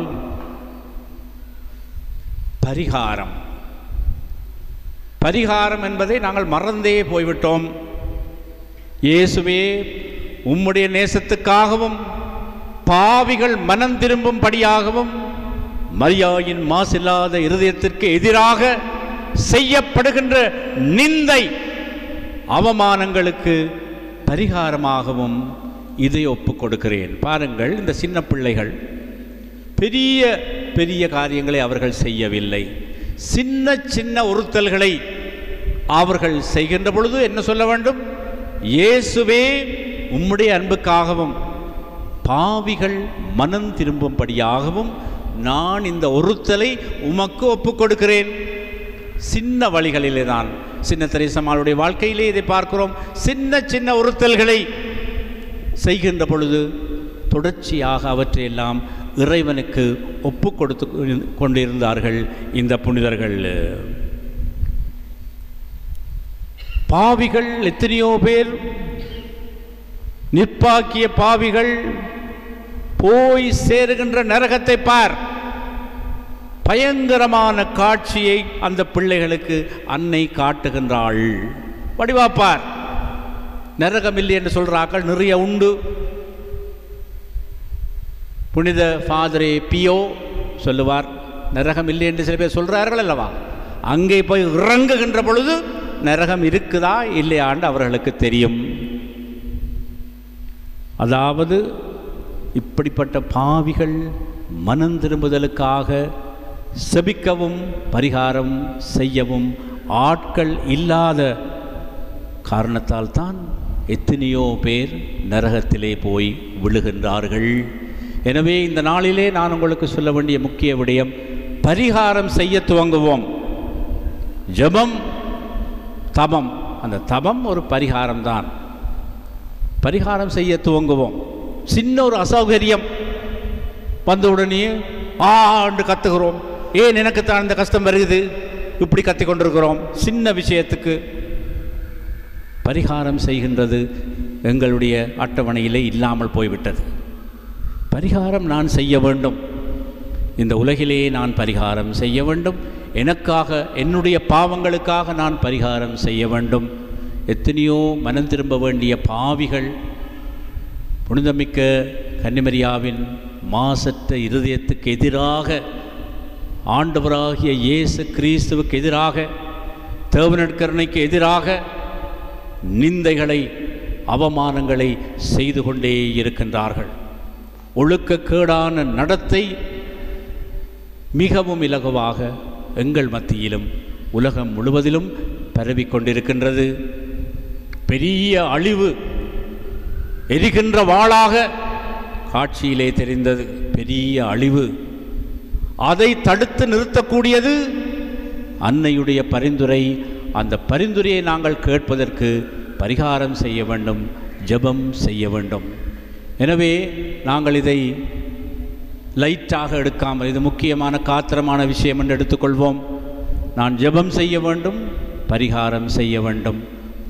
பரிகாரம். பரிகாரம் என்பதை நாங்கள் மறந்தே போய்விட்டோம். இயேசுவே, உம்முடைய நேசத்துக்காகவும் பாவிகள் மனம் திரும்பும்படியாகவும் மரியாயின் மாசில்லாத இருதயத்திற்கு எதிராக செய்யப்படுகின்ற நிந்தை அவமானங்களுக்கு பரிகாரமாகவும் இதை ஒப்புக் கொடுக்கிறேன். பாருங்கள், இந்த சின்ன பிள்ளைகள் பெரிய பெரிய காரியங்களை அவர்கள் செய்யவில்லை. சின்ன சின்ன உறுத்தல்களை அவர்கள் செய்கின்ற பொழுது என்ன சொல்ல வேண்டும்? இயேசுவே, உம்முடைய அன்புக்காகவும் பாவிகள் மனம் திரும்பும்படியாகவும் நான் இந்த ஒருத்தலை உமக்கு ஒப்புக் கொடுக்கிறேன். சின்ன வழிகளிலே தான் சின்ன தெரேசாளுடைய வாழ்க்கையிலே இதை பார்க்கிறோம். சின்ன சின்ன உறுத்தல்களை செய்கின்ற பொழுது தொடர்ச்சியாக அவற்றையெல்லாம் இறைவனுக்கு ஒப்புக் கொடுத்து கொண்டிருந்தார்கள் இந்த புனிதர்கள். பாவிகள் எத்தனையோ பேர், நிற்பாக்கிய பாவிகள் போய் சேருகின்ற நரகத்தை பார். பயங்கரமான காட்சியை அந்த பிள்ளைகளுக்கு அன்னை காட்டுகின்றாள். வடிவாப்பார், நரகம் இல்லை என்று சொல்றார்கள் நிறைய உண்டு. புனித ஃபாதரே பியோ சொல்லுவார், நரகம் இல்லை என்று சில பேர் சொல்றார்கள் அல்லவா. அங்கே போய் இறங்குகின்ற பொழுது நரகம் இருக்குதா இல்லையாண்டு அவர்களுக்கு தெரியும். அதாவது இப்படிப்பட்ட பாவிகள் மனம் திரும்புதலுக்காக செபிக்கவும் பரிகாரம் செய்யவும் ஆட்கள் இல்லாத காரணத்தால் தான் எத்தனையோ பேர் நரகத்திலே போய் விழுகின்றார்கள். எனவே இந்த நாளிலே நான் உங்களுக்கு சொல்ல வேண்டிய முக்கிய விடயம், பரிகாரம் செய்ய துவங்குவோம். ஜெபம், தபம், அந்த தபம் ஒரு பரிகாரம்தான். பரிகாரம் செய்ய துவங்குவோம். சின்ன ஒரு அசௌகரியம் வந்த உடனே ஆண்டு கத்துகிறோம். ஏன் எனக்குத்தான் இந்த கஷ்டம் வருது, இப்படி கத்தி கொண்டிருக்கிறோம். சின்ன விஷயத்துக்கு பரிகாரம் செய்கின்றது எங்களுடைய அட்டவணையிலே இல்லாமல் போய்விட்டது. பரிகாரம் நான் செய்ய வேண்டும். இந்த உலகிலே நான் பரிகாரம் செய்ய வேண்டும். எனக்காக, என்னுடைய பாவங்களுக்காக நான் பரிகாரம் செய்ய வேண்டும். எத்தனையோ மனம் திரும்ப வேண்டிய பாவிகள் புனிதமிக்க கன்னிமரியாவின் மாசற்ற இருதயத்துக்கு எதிராக, ஆண்டவராகிய இயேசு கிறிஸ்துவுக்கு எதிராக, தேவனற்கருணைக்கு எதிராக நிந்தைகளை, அவமானங்களை செய்து கொண்டே இருக்கின்றார்கள். ஒழுக்கக்கேடான நடத்தை மிகவும் இலகுவாக எங்கள் மத்தியிலும் உலகம் முழுவதிலும் பரவிக்கொண்டிருக்கின்றது. பெரிய அழிவு எரிகின்ற வாளாக காட்சியிலே தெரிந்தது. பெரிய அழிவு. அதை தடுத்து நிறுத்தக்கூடியது அன்னையுடைய பரிந்துரை. அந்த பரிந்துரையை நாங்கள் கேட்பதற்கு பரிகாரம் செய்ய வேண்டும், ஜெபம் செய்ய வேண்டும். எனவே நாங்கள் இதை லைட்டாக எடுக்காமல், இது முக்கியமான காத்திரமான விஷயம் என்று எடுத்துக்கொள்வோம். நான் ஜெபம் செய்ய வேண்டும், பரிகாரம் செய்ய வேண்டும்.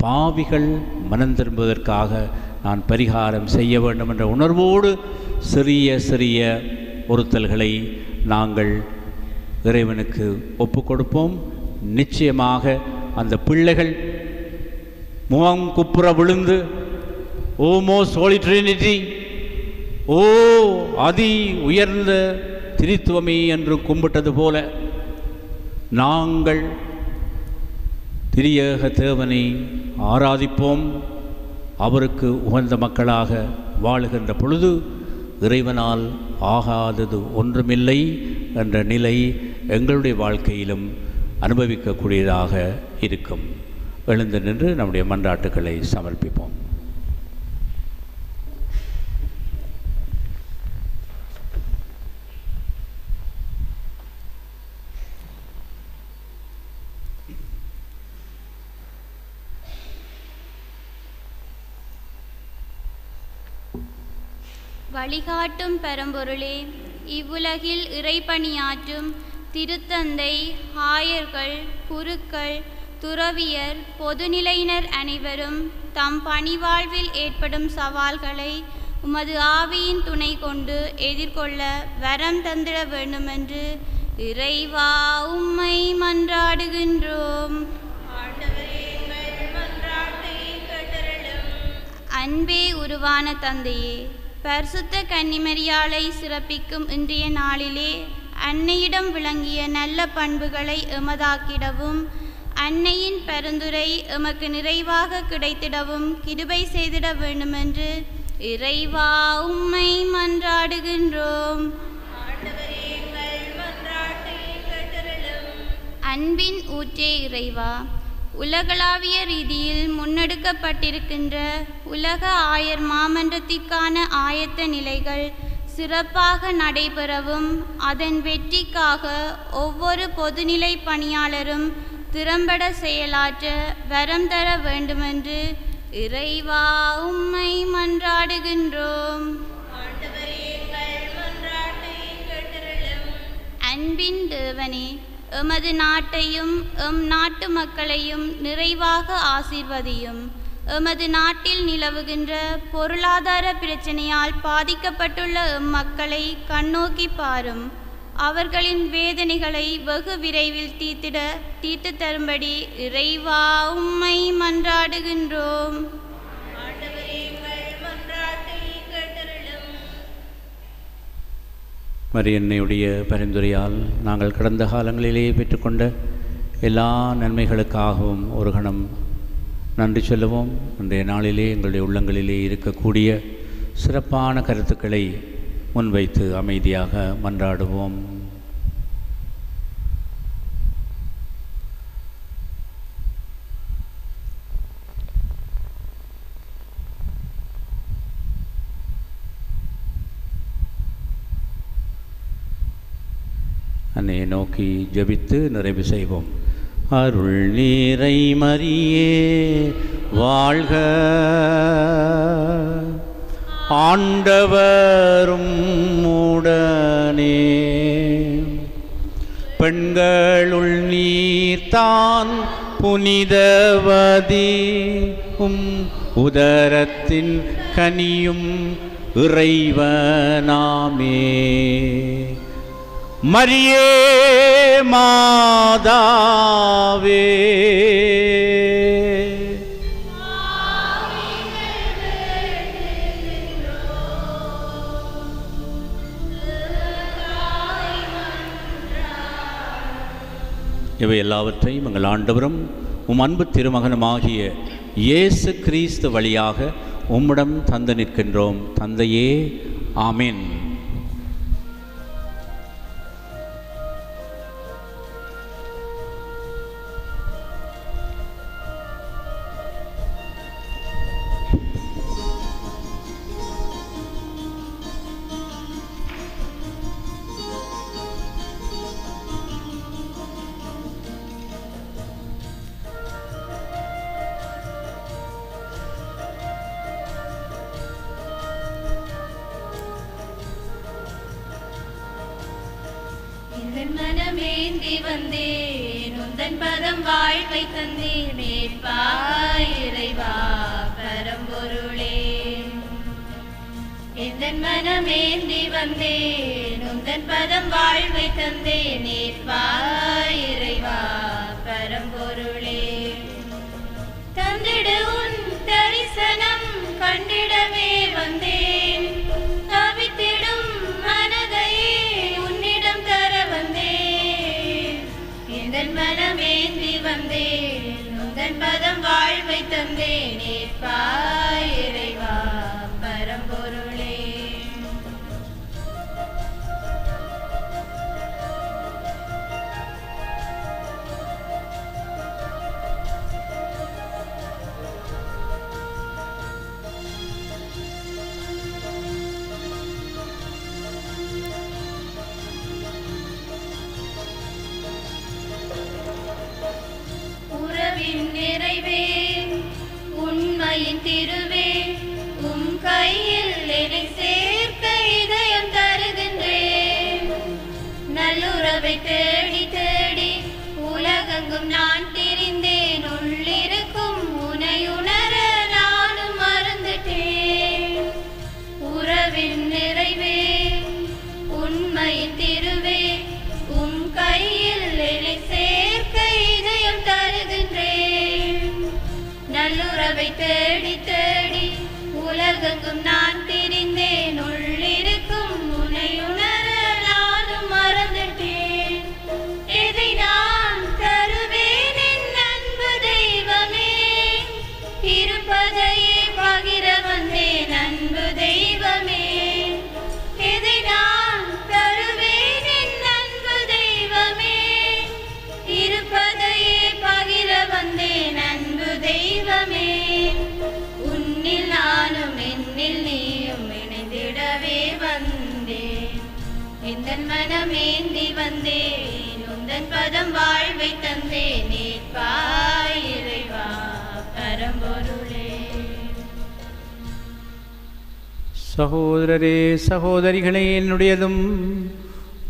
பாவிகள் மனம் திரும்புவதற்காக நான் பரிகாரம் செய்ய வேண்டும் என்ற உணர்வோடு சிறிய சிறிய ஒருத்தல்களை நாங்கள் இறைவனுக்கு ஒப்பு கொடுப்போம். நிச்சயமாக அந்த பிள்ளைகள் முகம் குப்புற விழுந்து ஓ மோஸ்ட் ஹோலி ட்ரினிட்டி, ஓ அதி உயர்ந்த திரித்துவமே என்று கும்பிட்டது போல நாங்கள் திரியேக தேவனை ஆராதிப்போம். அவருக்கு உகந்த மக்களாக வாழுகின்ற பொழுது இறைவனால் ஆகாதது ஒன்றுமில்லை என்ற நிலை எங்களுடைய வாழ்க்கையிலும் அனுபவிக்கக்கூடியதாக இருக்கும். எழுந்து நின்று நம்முடைய மன்றாட்டுக்களை சமர்ப்பிப்போம். வழிகாட்டும் பரம்பொருளே, இவ்வுலகில் இறைபணியாற்றும் திருத்தந்தை, ஆயர்கள், குருக்கள், துறவியர், பொதுநிலையினர் அனைவரும் தம் பணிவாழ்வில் ஏற்படும் சவால்களை உமது ஆவியின் துணை கொண்டு எதிர்கொள்ள வரம் தந்திட வேண்டுமென்று இறைவா உம்மை மன்றாடுகின்றோம். அன்பே உருவான தந்தையே, பரிசுத்த கன்னிமரியாளை சிறப்பிக்கும் இன்றைய நாளிலே அன்னையிடம் விளங்கிய நல்ல பண்புகளை எமதாக்கிடவும், அன்னையின் பரிந்துரை எமக்கு நிறைவாக கிடைத்திடவும் கிருபை செய்திட வேண்டுமென்று இறைவா உம்மை மன்றாடுகின்றோம். அன்பின் ஊற்றே இறைவா, உலகளாவிய ரீதியில் முன்னெடுக்கப்பட்டிருக்கின்ற உலக ஆயர் மாமன்றத்திற்கான ஆயத்த நிலைகள் சிறப்பாக நடைபெறவும், அதன் வெற்றிக்காக ஒவ்வொரு பொதுநிலை பணியாளரும் திறம்பட செயலாற்ற வரம் தர வேண்டுமென்று இறைவா உம்மை மன்றாடுகின்றோம். அன்பின் தேவனே, எமது நாட்டையும் எம் நாட்டு மக்களையும் நிறைவாக ஆசீர்வதியும். எமது நாட்டில் நிலவுகின்ற பொருளாதார பிரச்சனையால் பாதிக்கப்பட்டுள்ள எம்மக்களை கண்ணோக்கி பாரும். அவர்களின் வேதனைகளை வெகு விரைவில் தீர்த்து தரும்படி இறைவா உம்மை மன்றாடுகின்றோம். மரியன்னையுடைய பரிந்துரையால் நாங்கள் கடந்த காலங்களிலே பெற்றுக்கொண்ட எல்லா நன்மைகளுக்காகவும் ஒரு கணம் நன்றி சொல்லுவோம். இன்றைய நாளிலே எங்களுடைய உள்ளங்களிலே இருக்கக்கூடிய சிறப்பான கருத்துக்களை முன்வைத்து அமைதியாக மன்றாடுவோம். அன்னை நோக்கி ஜெபித்து நிறைவு செய்வோம். அருள் நீரை மரியே வாழ்க, ஆண்டவரும் உடனே, பெண்களுள் நீர்தான் புனிதவதி, உதரத்தின் கனியும் இறைவனாமே. மரியே மாதாவே, இவை எல்லாவற்றையும் எங்கள் ஆண்டவரும் உம் அன்பு திருமகனுமாகிய இயேசு கிறிஸ்து வழியாக உம்மிடம் தந்து நிற்கின்றோம். தந்தையே, ஆமென். மனமேந்தி வந்தேன் உந்தன் பதம் வாழ்வை தந்தேன் இறைவா பரம்பொருளே. எந்தன் மனமேந்தி வந்தேன் உந்தன் பதம் வாழ்வை தந்தேன் இறைவா பரம்பொருளே. தந்திடு உன் தரிசனம் கண்டிடவே வந்தேன், தவித்திடும் மனதையே உன்னிடம் தர வந்தேன். எந்தன் மனமேந்தி வந்தேன் உந்தன் பதம் வாழ்வை தந்தேன் இறைவா பரம்பொருளே. உறவின் நிறைவே உண்மையின் திருவே உம் கையில் என்னை சேர்க்க இதயம் தருகின்றேன். நல்லுறவை தேடி தேடி உலகெங்கும் நான் திரிந்தேன். உள்ளிருக்கும் உனை உணர நானும் மறந்துட்டேன். உறவின் நிறைவே உண்மையின் திருவே உம் கையில் என்னை சேர்க்க இதயம் தருகின்றேன். நல்லுறவை தேடி தேடி உலகெங்கும் நான் திரிந்தேன். உள்ளிருக்கும் உனை உணர நானும் மறந்துட்டேன். எதை நான் தருவேன் என் அன்பு தெய்வமே, இருப்பதையே பகிர வந்தேன் அன்பு தெய்வமே. எதை நான் தருவேன் என் அன்பு தெய்வமே, இருப்பதையே பகிர வந்தேன் அன்பு தெய்வமே. உன்னில் நானும் என்னில் நீயும் இணைந்திடவே வந்தேன். எந்தன் மனமேந்தி வந்தேன், உந்தன் பதம் வாழ்வை தந்தேன். நீட்பாய் இறைவா பரம்பொருளே. சகோதரரே சகோதரிகளே, என்னுடையதும்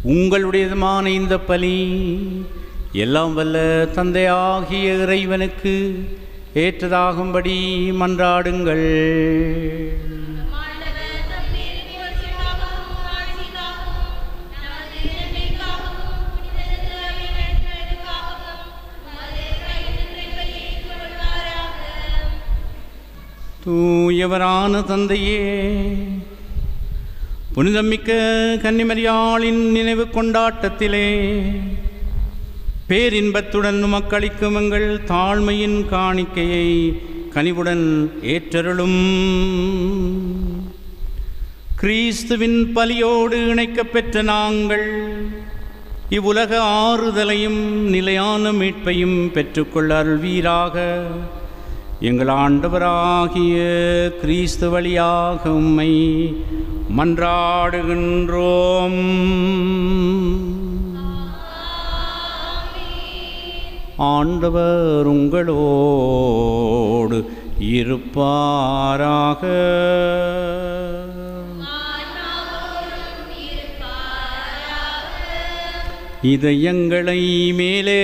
உங்களுடையதுமான இந்த பலி எல்லாம் வல்ல தந்தையாகிய இறைவனுக்கு ஏற்றதாகும்படி மன்றாடுங்கள். தூயவரான தந்தையே, புனிதமிக்க கன்னிமரியாளின் நினைவு கொண்டாட்டத்திலே பேரின்பத்துடன் உமக்களிக்கும் எங்கள் தாழ்மையின் காணிக்கையை கனிவுடன் ஏற்றருளும். கிறிஸ்துவின் பலியோடு இணைக்கப் பெற்ற நாங்கள் இவ்வுலக ஆறுதலையும் நிலையான மீட்பையும் பெற்றுக்கொள்ள அருள்வீராக. எங்கள் ஆண்டவராகிய கிறிஸ்து வழியாக உம்மை மன்றாடுகின்றோம். ஆண்டவர் உங்களோடு இருப்பாராக. இதயங்களை மேலே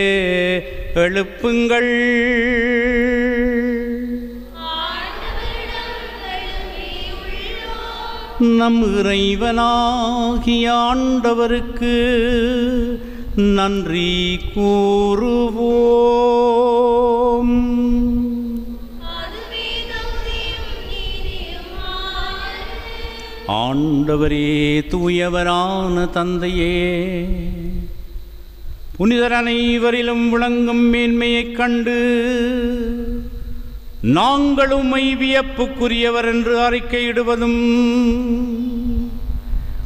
எழுப்புங்கள். நம் இறைவனாகிய ஆண்டவருக்கு நன்றி கூறுவோம். ஆண்டவரே, தூயவரான தந்தையே, புனிதர் அனைவரிலும் விளங்கும் மேன்மையைக் கண்டு நாங்கள் உம்மை வியப்புக்குரியவர் என்று அறிக்கையிடுவதும்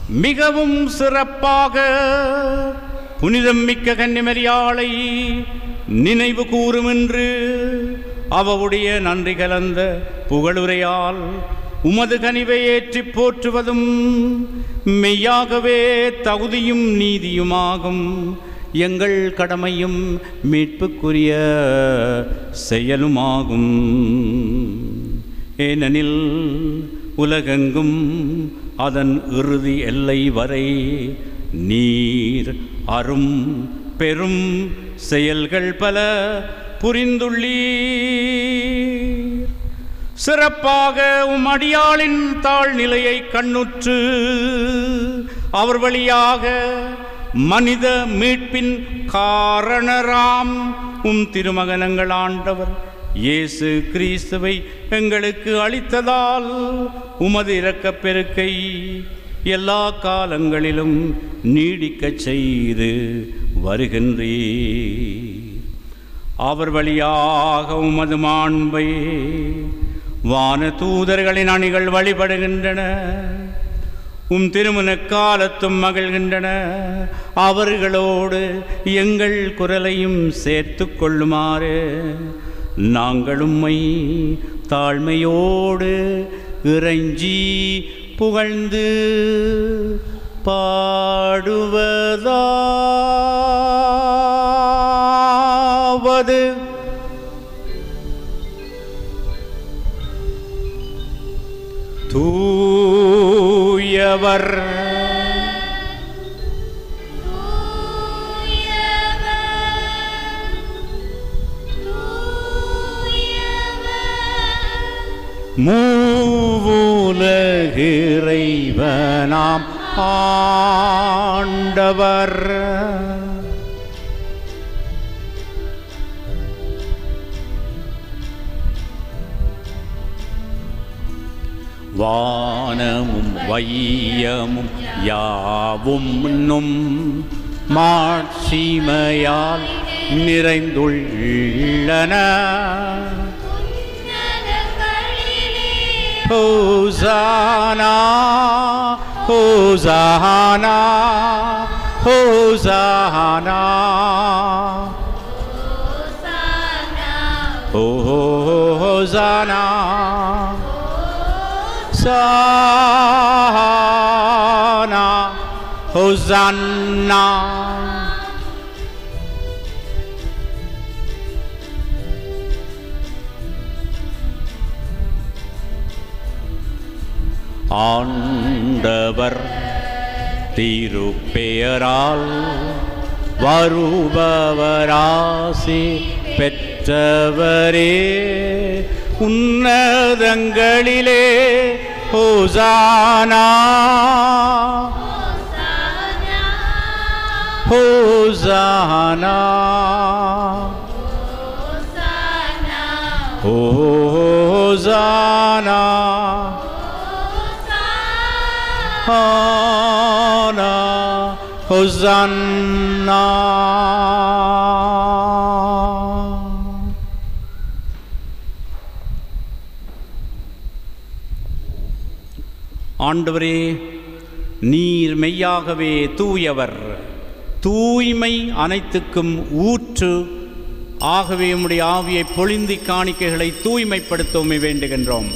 மிகவும் சிறப்பாக புனிதம் மிக்க கன்னிமரியாளை நினைவு கூறும் என்று அவருடைய நன்றி கலந்த புகழுரையால் உமது கனிவை ஏற்றி போற்றுவதும் மெய்யாகவே தகுதியும் நீதியுமாகும். எங்கள் கடமையும் மீட்புக்குரிய செயலுமாகும். ஏனெனில் உலகெங்கும் அதன் இறுதி எல்லை வரை நீர் அரும் பெரும் செயல்கள் பல புரிந்துள்ளீர். சிறப்பாக உம் அடியாளின் தாழ்நிலையை கண்ணுற்று அவர் வழியாக மனித மீட்பின் காரணராம் உம் திருமகனங்கள் ஆண்டவர் இயேசு கிறிஸ்துவை எங்களுக்கு அளித்ததால் உமது இரக்கப் பெருக்கை எல்லா காலங்களிலும் நீடிக்கச் செய்து வருகின்றீர். அவர் வழியாக உமது மாண்பை வான தூதர்களின் அணிகள் வழிபடுகின்றன. உம் திருமண காலத்தும் மகிழ்கின்றன. அவர்களோடு எங்கள் குரலையும் சேர்த்து கொள்ளுமாறு நாங்கள் உம்மை தாழ்மையோடு இறைஞ்சி புகழ்ந்து பாடுவதாவது தூயவர் மூவுலகு இறைவனாம் ஆண்டவர் வானமும் வையமும் யாவும் நும் மாட்சிமையால் நிறைந்துள்ளன. ஹோசானா ஹோசானா ஹோசானா ஹோசானா சானா ஹோசானா. ஆண்டவர் திருப்பெயரால் வருபவராசி பெற்றவரே, உன்னதங்களிலே hosanna hosanna hosanna hosanna hosanna. ஆண்டவரே, நீர் மெய்யாகவே தூயவர், தூய்மை அனைத்துக்கும் ஊற்று. ஆகவே உம்முடைய ஆவியை பொழிந்தி காணிக்கைகளை தூய்மைப்படுத்தவுமே வேண்டுகின்றோம்.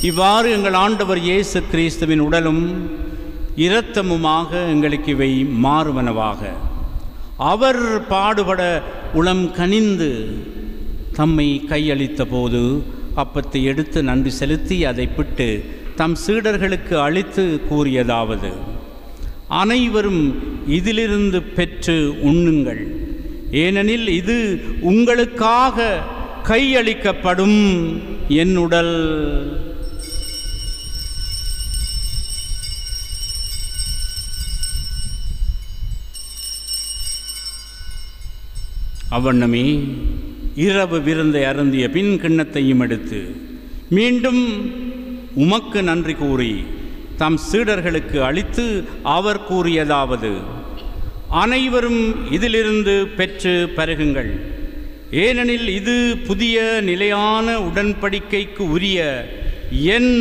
இவ்வாறு எங்கள் ஆண்டவர் இயேசு கிறிஸ்துவின் உடலும் இரத்தமுமாக எங்களுக்கு இவை மாறுவனவாக. அவர் பாடுபட உளம் கனிந்து தம்மை கையளித்த போது அப்பத்தை எடுத்து நன்றி செலுத்தி அதை பிட்டு தம் சீடர்களுக்கு அளித்து கூறியதாவது: அனைவரும் இதிலிருந்து பெற்று உண்ணுங்கள், ஏனெனில் இது உங்களுக்காக கையளிக்கப்படும் என் உடல். அவ்வண்ணமே இரவு விருந்தை அருந்திய பின் கிண்ணத்தையும் எடுத்து மீண்டும் உமக்கு நன்றி கூறி தம் சீடர்களுக்கு அளித்து அவர் கூறியதாவது: அனைவரும் இதிலிருந்து பெற்று பருகுங்கள், ஏனெனில் இது புதிய நிலையான உடன்படிக்கைக்கு உரிய என்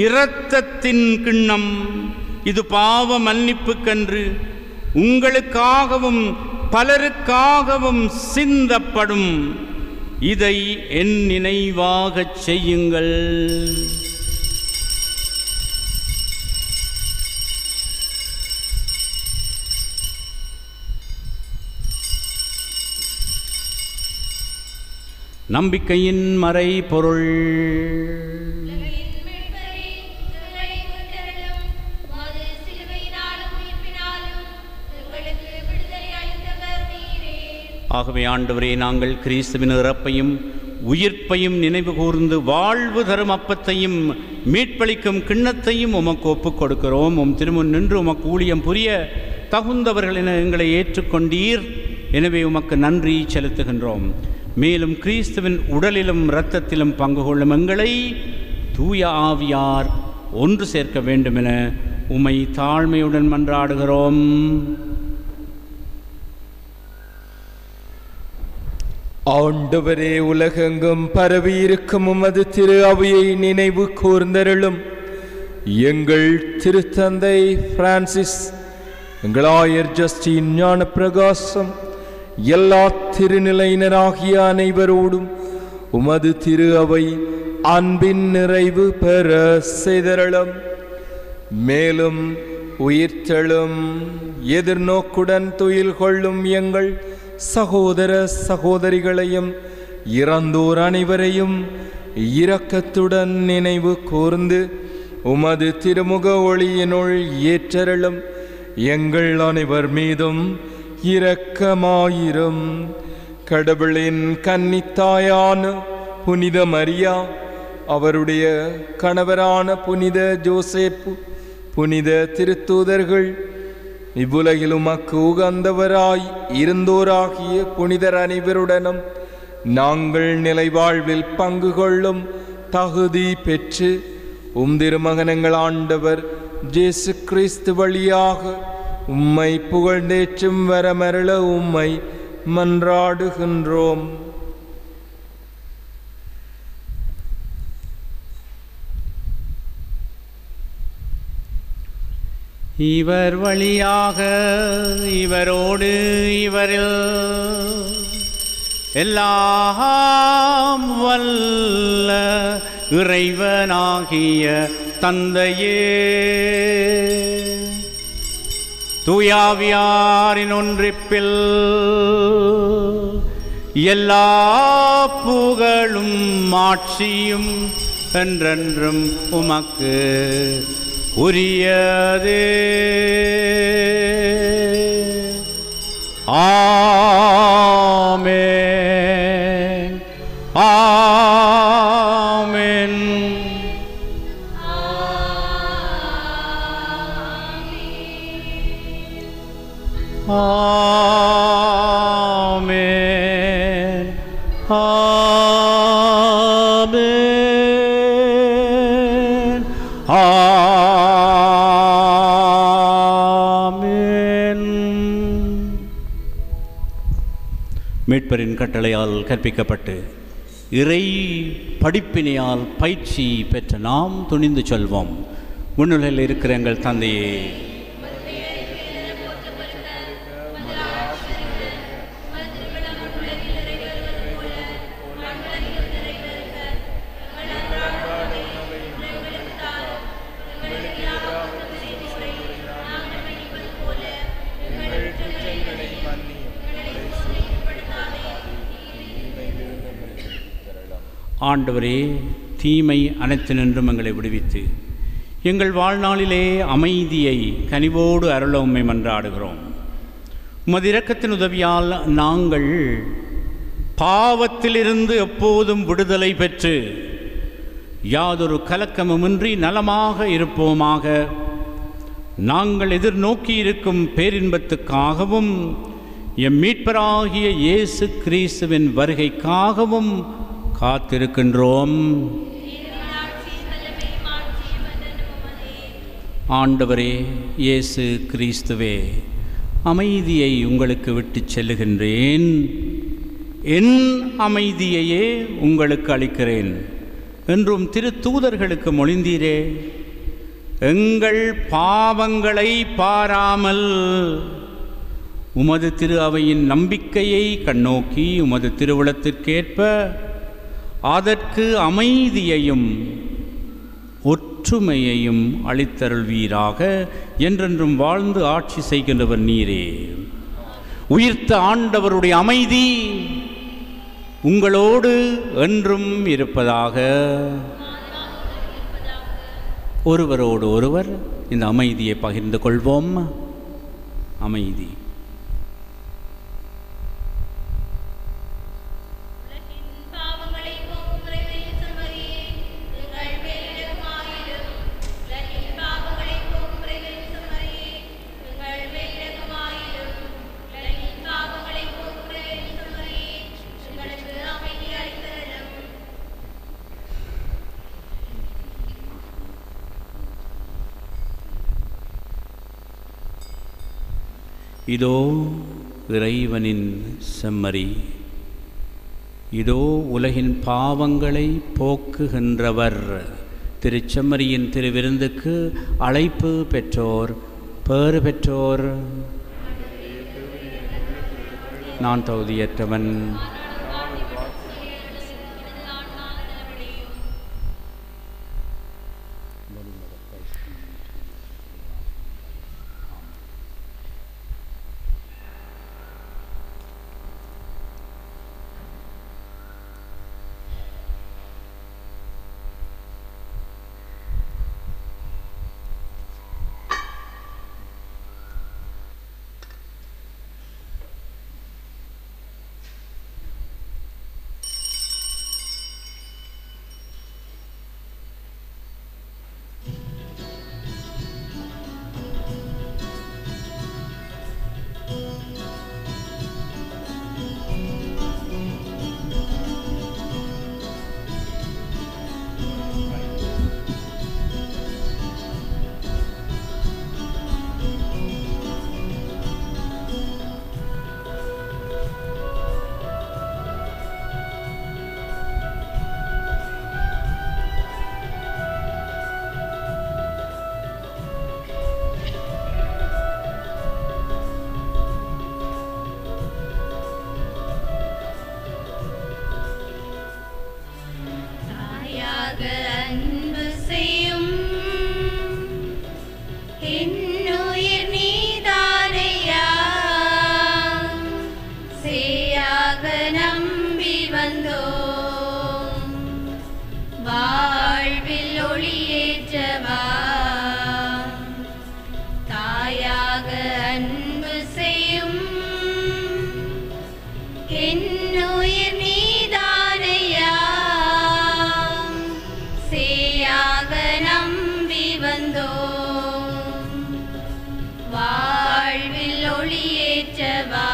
இரத்தத்தின் கிண்ணம். இது பாவ மன்னிப்புக்கன்று உங்களுக்காகவும் பலருக்காகவும் சிந்தப்படும். இதை என் நினைவாகச் செய்யுங்கள். நம்பிக்கையின் மறை பொருள். ஆகவே ஆண்டவரே, நாங்கள் கிறிஸ்துவின் இறப்பையும் உயிர்ப்பையும் நினைவு கூர்ந்து வாழ்வு தரும் அப்பத்தையும் மீட்பளிக்கும் கிண்ணத்தையும் உமக்கு ஒப்புக் கொடுக்கிறோம். உம் திருமுன் நின்று உமக்கு ஊழியம் புரிய தகுந்தவர்கள் என எங்களை ஏற்றுக்கொண்டீர். எனவே உமக்கு நன்றி செலுத்துகின்றோம். மேலும் கிறிஸ்துவின் உடலிலும் இரத்தத்திலும் பங்கு கொள்ளும் எங்களை தூய ஆவியார் ஒன்று சேர்க்க வேண்டுமென உம்மை தாழ்மையுடன் மன்றாடுகிறோம். ஆண்டவரே, உலகெங்கும் பரவியிருக்கும் உமது திரு அவையை நினைவு கூர்ந்தருளும். எங்கள் திருத்தந்தை பிரான்சிஸ், எங்கள் ஆயர் ஜஸ்டின் ஞான பிரகாசம், எல்லா திருநிலையினராகிய அனைவரோடும் உமது திரு அவை அன்பின் நிறைவு பெற செய்தருளும். மேலும் உயிர்த்தெழும் எதிர்நோக்குடன் துயில் கொள்ளும் எங்கள் சகோதர சகோதரிகளையும் இறந்தோர் அனைவரையும் இரக்கத்துடன் நினைவு கூர்ந்து உமது திருமுக ஒளியினுள் ஏற்றருளும். எங்கள் அனைவர் மீதும் இரக்கமாயிரும். கடவுளின் கன்னித்தாயான புனித மரியா, அவருடைய கணவரான புனித ஜோசேப்பு, புனித திருத்தூதர்கள், இவ்வுலகில் உமக்கு உகந்தவராய் இருந்தோராகிய புனிதர் அனைவருடனும் நாங்கள் நிலைவாழ்வில் பங்கு கொள்ளும் தகுதி பெற்று திருமகனங்கள் ஆண்டவர் இயேசு கிறிஸ்து வழியாக உம்மை புகழ்ந்தேற்றும் வரமருள உம்மை மன்றாடுகின்றோம். இவர் வழியாக இவரோடு இவரில் எல்லாம் வல்ல இறைவனாகிய தந்தையே, தூயாவியாரின் ஒன்றிப்பில் எல்லா புகழும் ஆட்சியும் என்றென்றும் உமக்கு உரியதே. ஆமென், ஆமென். ஆமென், ஆமென், ஆமென். மீட்பரின் கட்டளையால் கற்பிக்கப்பட்டு இறை படிப்பினையால் பயிற்சி பெற்ற நாம் துணிந்து சொல்வோம். முன்னிலையில் இருக்கிற எங்கள் தந்தையே, ஆண்டவரே, தீமை அனைத்தினின்றும் எங்களை விடுவித்து எங்கள் வாழ்நாளிலே அமைதியை கனிவோடு அருள உம்மை மன்றாடுகிறோம். உமது இரக்கத்தின் உதவியால் நாங்கள் பாவத்திலிருந்து எப்போதும் விடுதலை பெற்று யாதொரு கலக்கமுமின்றி நலமாக இருப்போமாக. நாங்கள் எதிர்நோக்கி இருக்கும் பேரின்பத்துக்காகவும் எம் மீட்பராகிய இயேசு கிறிஸ்துவின் வருகைக்காகவும் காத்திருக்கின்றோம். ஆண்டவரே இயேசு கிறிஸ்துவே, அமைதியை உங்களுக்கு விட்டுச் செல்லுகின்றேன், என் அமைதியையே உங்களுக்கு அளிக்கிறேன் என்றும் திருத்தூதர்களுக்கு மொழிந்தீரே. எங்கள் பாவங்களை பாராமல் உமது திரு அவையின் நம்பிக்கையை கண்ணோக்கி உமது திருவுளத்திற்கேற்ப அதற்கு அமைதியையும் ஒற்றுமையையும் அளித்தருள்வீராக. என்றென்றும் வாழ்ந்து ஆட்சி செய்கின்றவர் நீரே. உயிர்த்த ஆண்டவருடைய அமைதி உங்களோடு என்றும் இருப்பதாக. ஒருவரோடு ஒருவர் இந்த அமைதியை பகிர்ந்து கொள்வோம். அமைதி. இதோ இறைவனின் செம்மறி, இதோ உலகின் பாவங்களை போக்குகின்றவர். திருச்செம்மறியின் திருவிருந்துக்கு அழைப்பு பெற்றோர் பேறு பெற்றோர். நான் தகுதியற்றவன், நம்பி வந்தோம். வாழ்வில் ஒளியேற்றவா, தாயாக அன்பு செய்யும் என்னுயிர் நீதானையா, சேயாக நம்பி வந்தோம். வாழ்வில் ஒளியேற்றவா,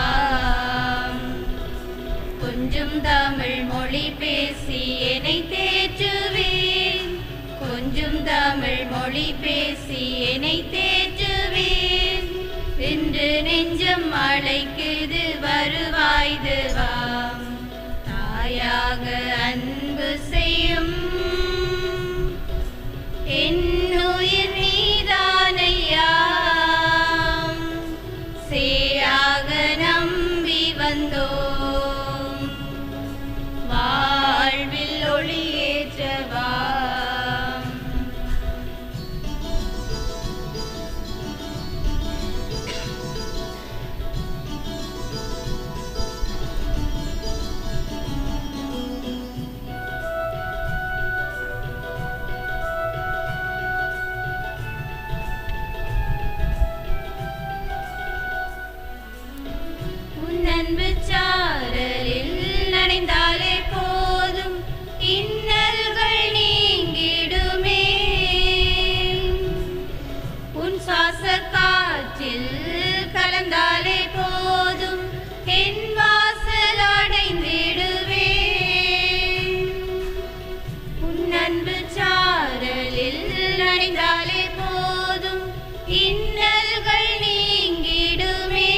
கொஞ்சம் தமிழ் மொழி பேசி என்னை தேற்றுவேன். கொஞ்சம் தமிழ் மொழி பேசி என்னை தேற்றுவேன். என்று நெஞ்சம் அழைக்குது வருவாய்து வாம். தாயாக அன்பு செய்யும் என்னுயிர் நீதானையா, சேயாக நம்பி வந்தோம். வாழ்வில் ஒளியேற்றவா, அன்பு சாரலில் நனைந்தாலே போதும் இன்னல்கள் நீங்கிடுமே. உன் சுவாச காற்றில் கலந்தாலே போதும் என் வாசல் அடைந்திடுவே. உன் அன்பு சாரலில் நனைந்தாலே போதும் இன்னல்கள் நீங்கிடுமே.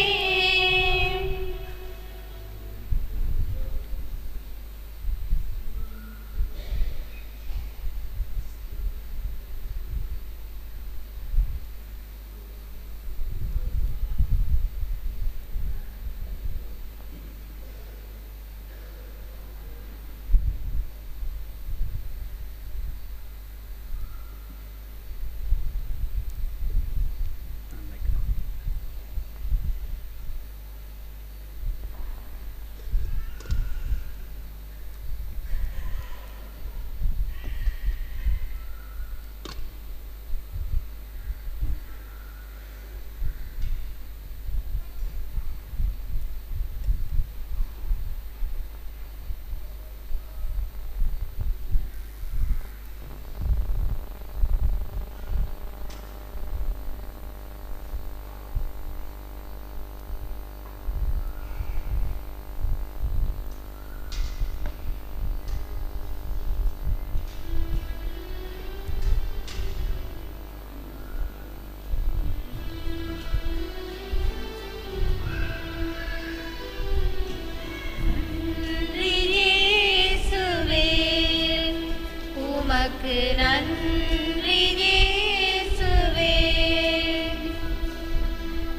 நன்றி இயேசுவே,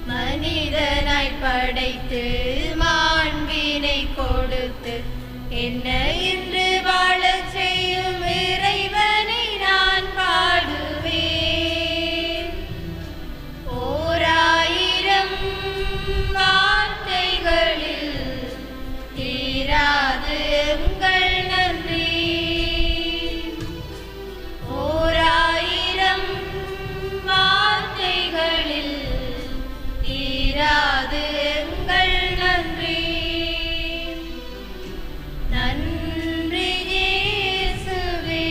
மனிதனாய் படைத்து மாண்பினை கொடுத்து என்ன என்று வாழச் செய்யும் இறைவனை நான் பாடுவேன். ஓராயிரம் வார்த்தைகளில் தீராது எங்கள் நன்றி. ஓராயிரம் வார்த்தைகளில் தீராது எங்கள் நன்றி. நன்றி இயேசுவே.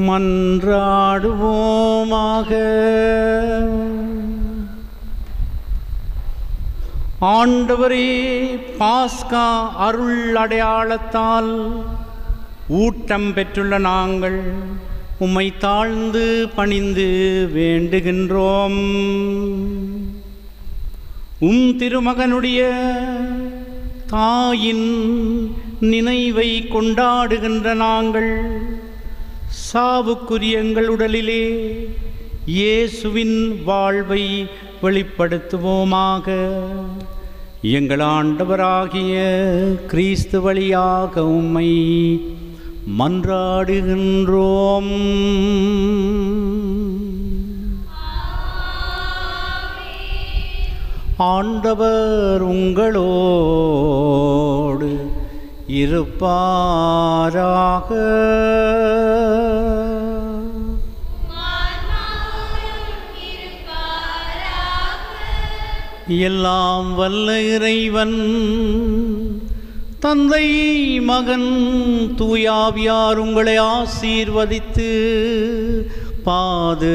மன்றாடுவோமாக. ஆண்டவரே, பாஸ்கா அருள் அடையாளத்தால் ஊட்டம் பெற்றுள்ள நாங்கள் உம்மை தாழ்ந்து பணிந்து வேண்டுகின்றோம். திருமகனுடைய தாயின் நினைவை கொண்டாடுகின்ற நாங்கள் சாவுக்குரிய எங்கள் உடலிலே இயேசுவின் வாழ்வை வெளிப்படுத்துவோமாக. எங்கள் ஆண்டவராகிய கிறிஸ்து வழியாக உம்மை மன்றாடுகின்றோம். ஆண்டவர் உங்களோடு இருப்பாராக. எல்லாம் வல்ல இறைவன் தந்தை, மகன், தூயாவியார் உங்களை ஆசீர்வதித்து பாதுகாப்பாராக.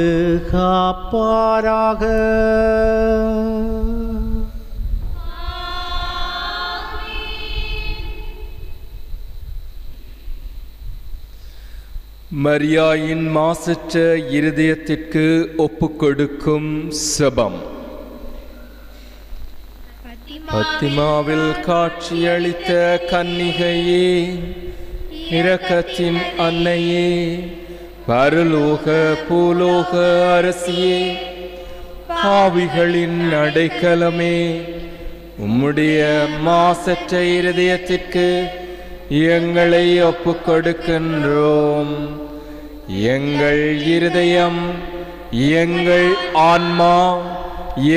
மரியாயின் மாசற்ற இருதயத்திற்கு ஒப்புக்கொடுக்கும் செபம். பத்திமாவில் காட்சியளித்த கன்னிகையே, இரக்கத்தின் அன்னையே, பரலோக பூலோக அரசியே, பாவிகளின் அடைக்கலமே, உம்முடைய மாசற்ற இருதயத்திற்கு எங்களை ஒப்புக்கொடுக்கின்றோம். எங்கள் இருதயம், எங்கள் ஆன்மா,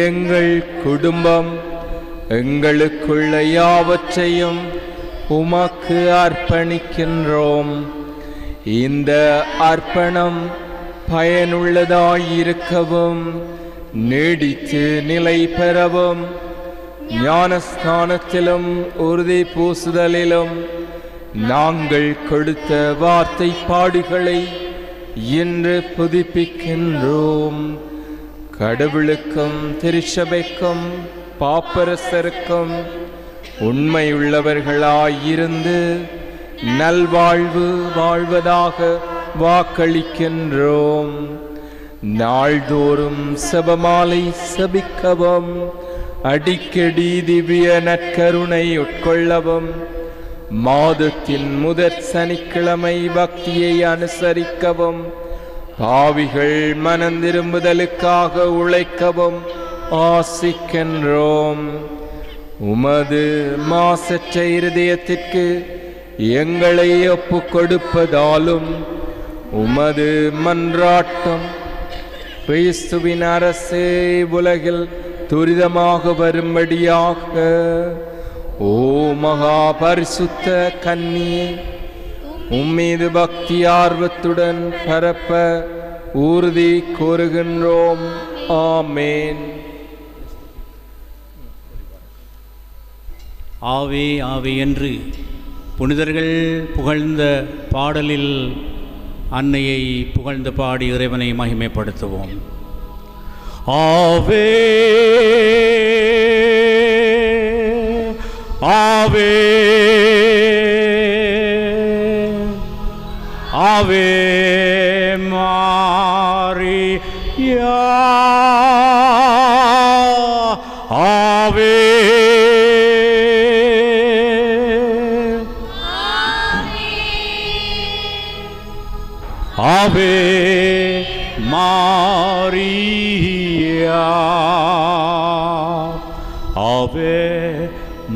எங்கள் குடும்பம், எங்களுக்குள்ள யாவற்றையும் உமக்கு அர்ப்பணிக்கின்றோம். இந்த அர்ப்பணம் பயனுள்ளதாயிருக்கவும் நீடித்து நிலை பெறவும் ஞானஸ்தானத்திலும் உறுதி பூசுதலிலும் நாங்கள் கொடுத்த வார்த்தை பாடுகளை இன்று புதுப்பிக்கின்றோம். கடவுளுக்கும் திருச்சபைக்கும் பாப்பரசருக்கும் உண்மையுள்ளவர்களாயிருந்து நல்வாழ்வு வாழ்வதாக வாக்களிக்கின்றோம். நாள்தோறும் செபமாலை செபிக்கவும், அடிக்கடி திவ்ய நற்கருணை உட்கொள்ளவும், மாதத்தின் முதற் சனிக்கிழமை பக்தியை அனுசரிக்கவும், பாவிகள் மனந்திரும்புதலுக்காக உழைக்கவும் ஆசிக்கின்றோம். உமது மாசற்ற இருதயத்திற்கு எங்களை ஒப்புக் கொடுப்பதாலும் உமது மன்றாட்டம் கிறிஸ்துவின் அரசே உலகில் துரிதமாக வரும்படியாக ஓ மகா பரிசுத்த கன்னியே, உம்மீது பக்தி ஆர்வத்துடன் பரப்ப உறுதி கூறுகின்றோம். ஆமேன். ஆவே ஆவே என்று புனிதர்கள் புகழ்ந்த பாடலில் அன்னையை புகழ்ந்து பாடி இறைவனை மகிமைப்படுத்துவோம். ஆவே ஆவே ஆவே மாரியா, ஆவே Ave Maria, Ave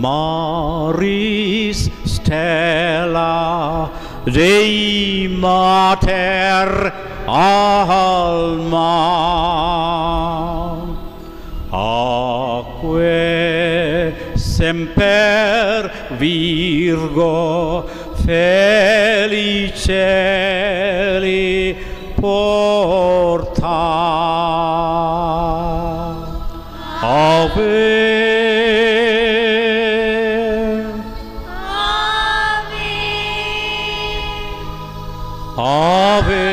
Maris Stella Dei Mater Alma, Aque semper Virgo Feliceli porta. Ave Ave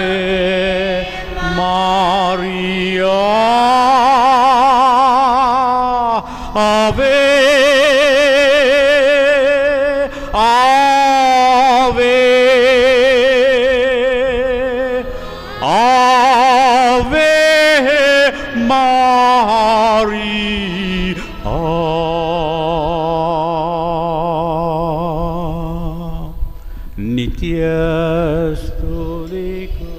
ஆவே ஆவே ஆவே மாரி நித்ய ஸ்துதிக்கு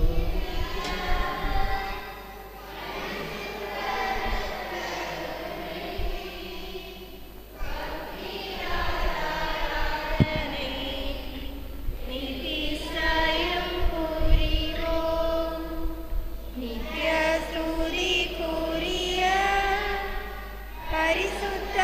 நித்ய ஸ்துதிக்குரிய பரிசுத்த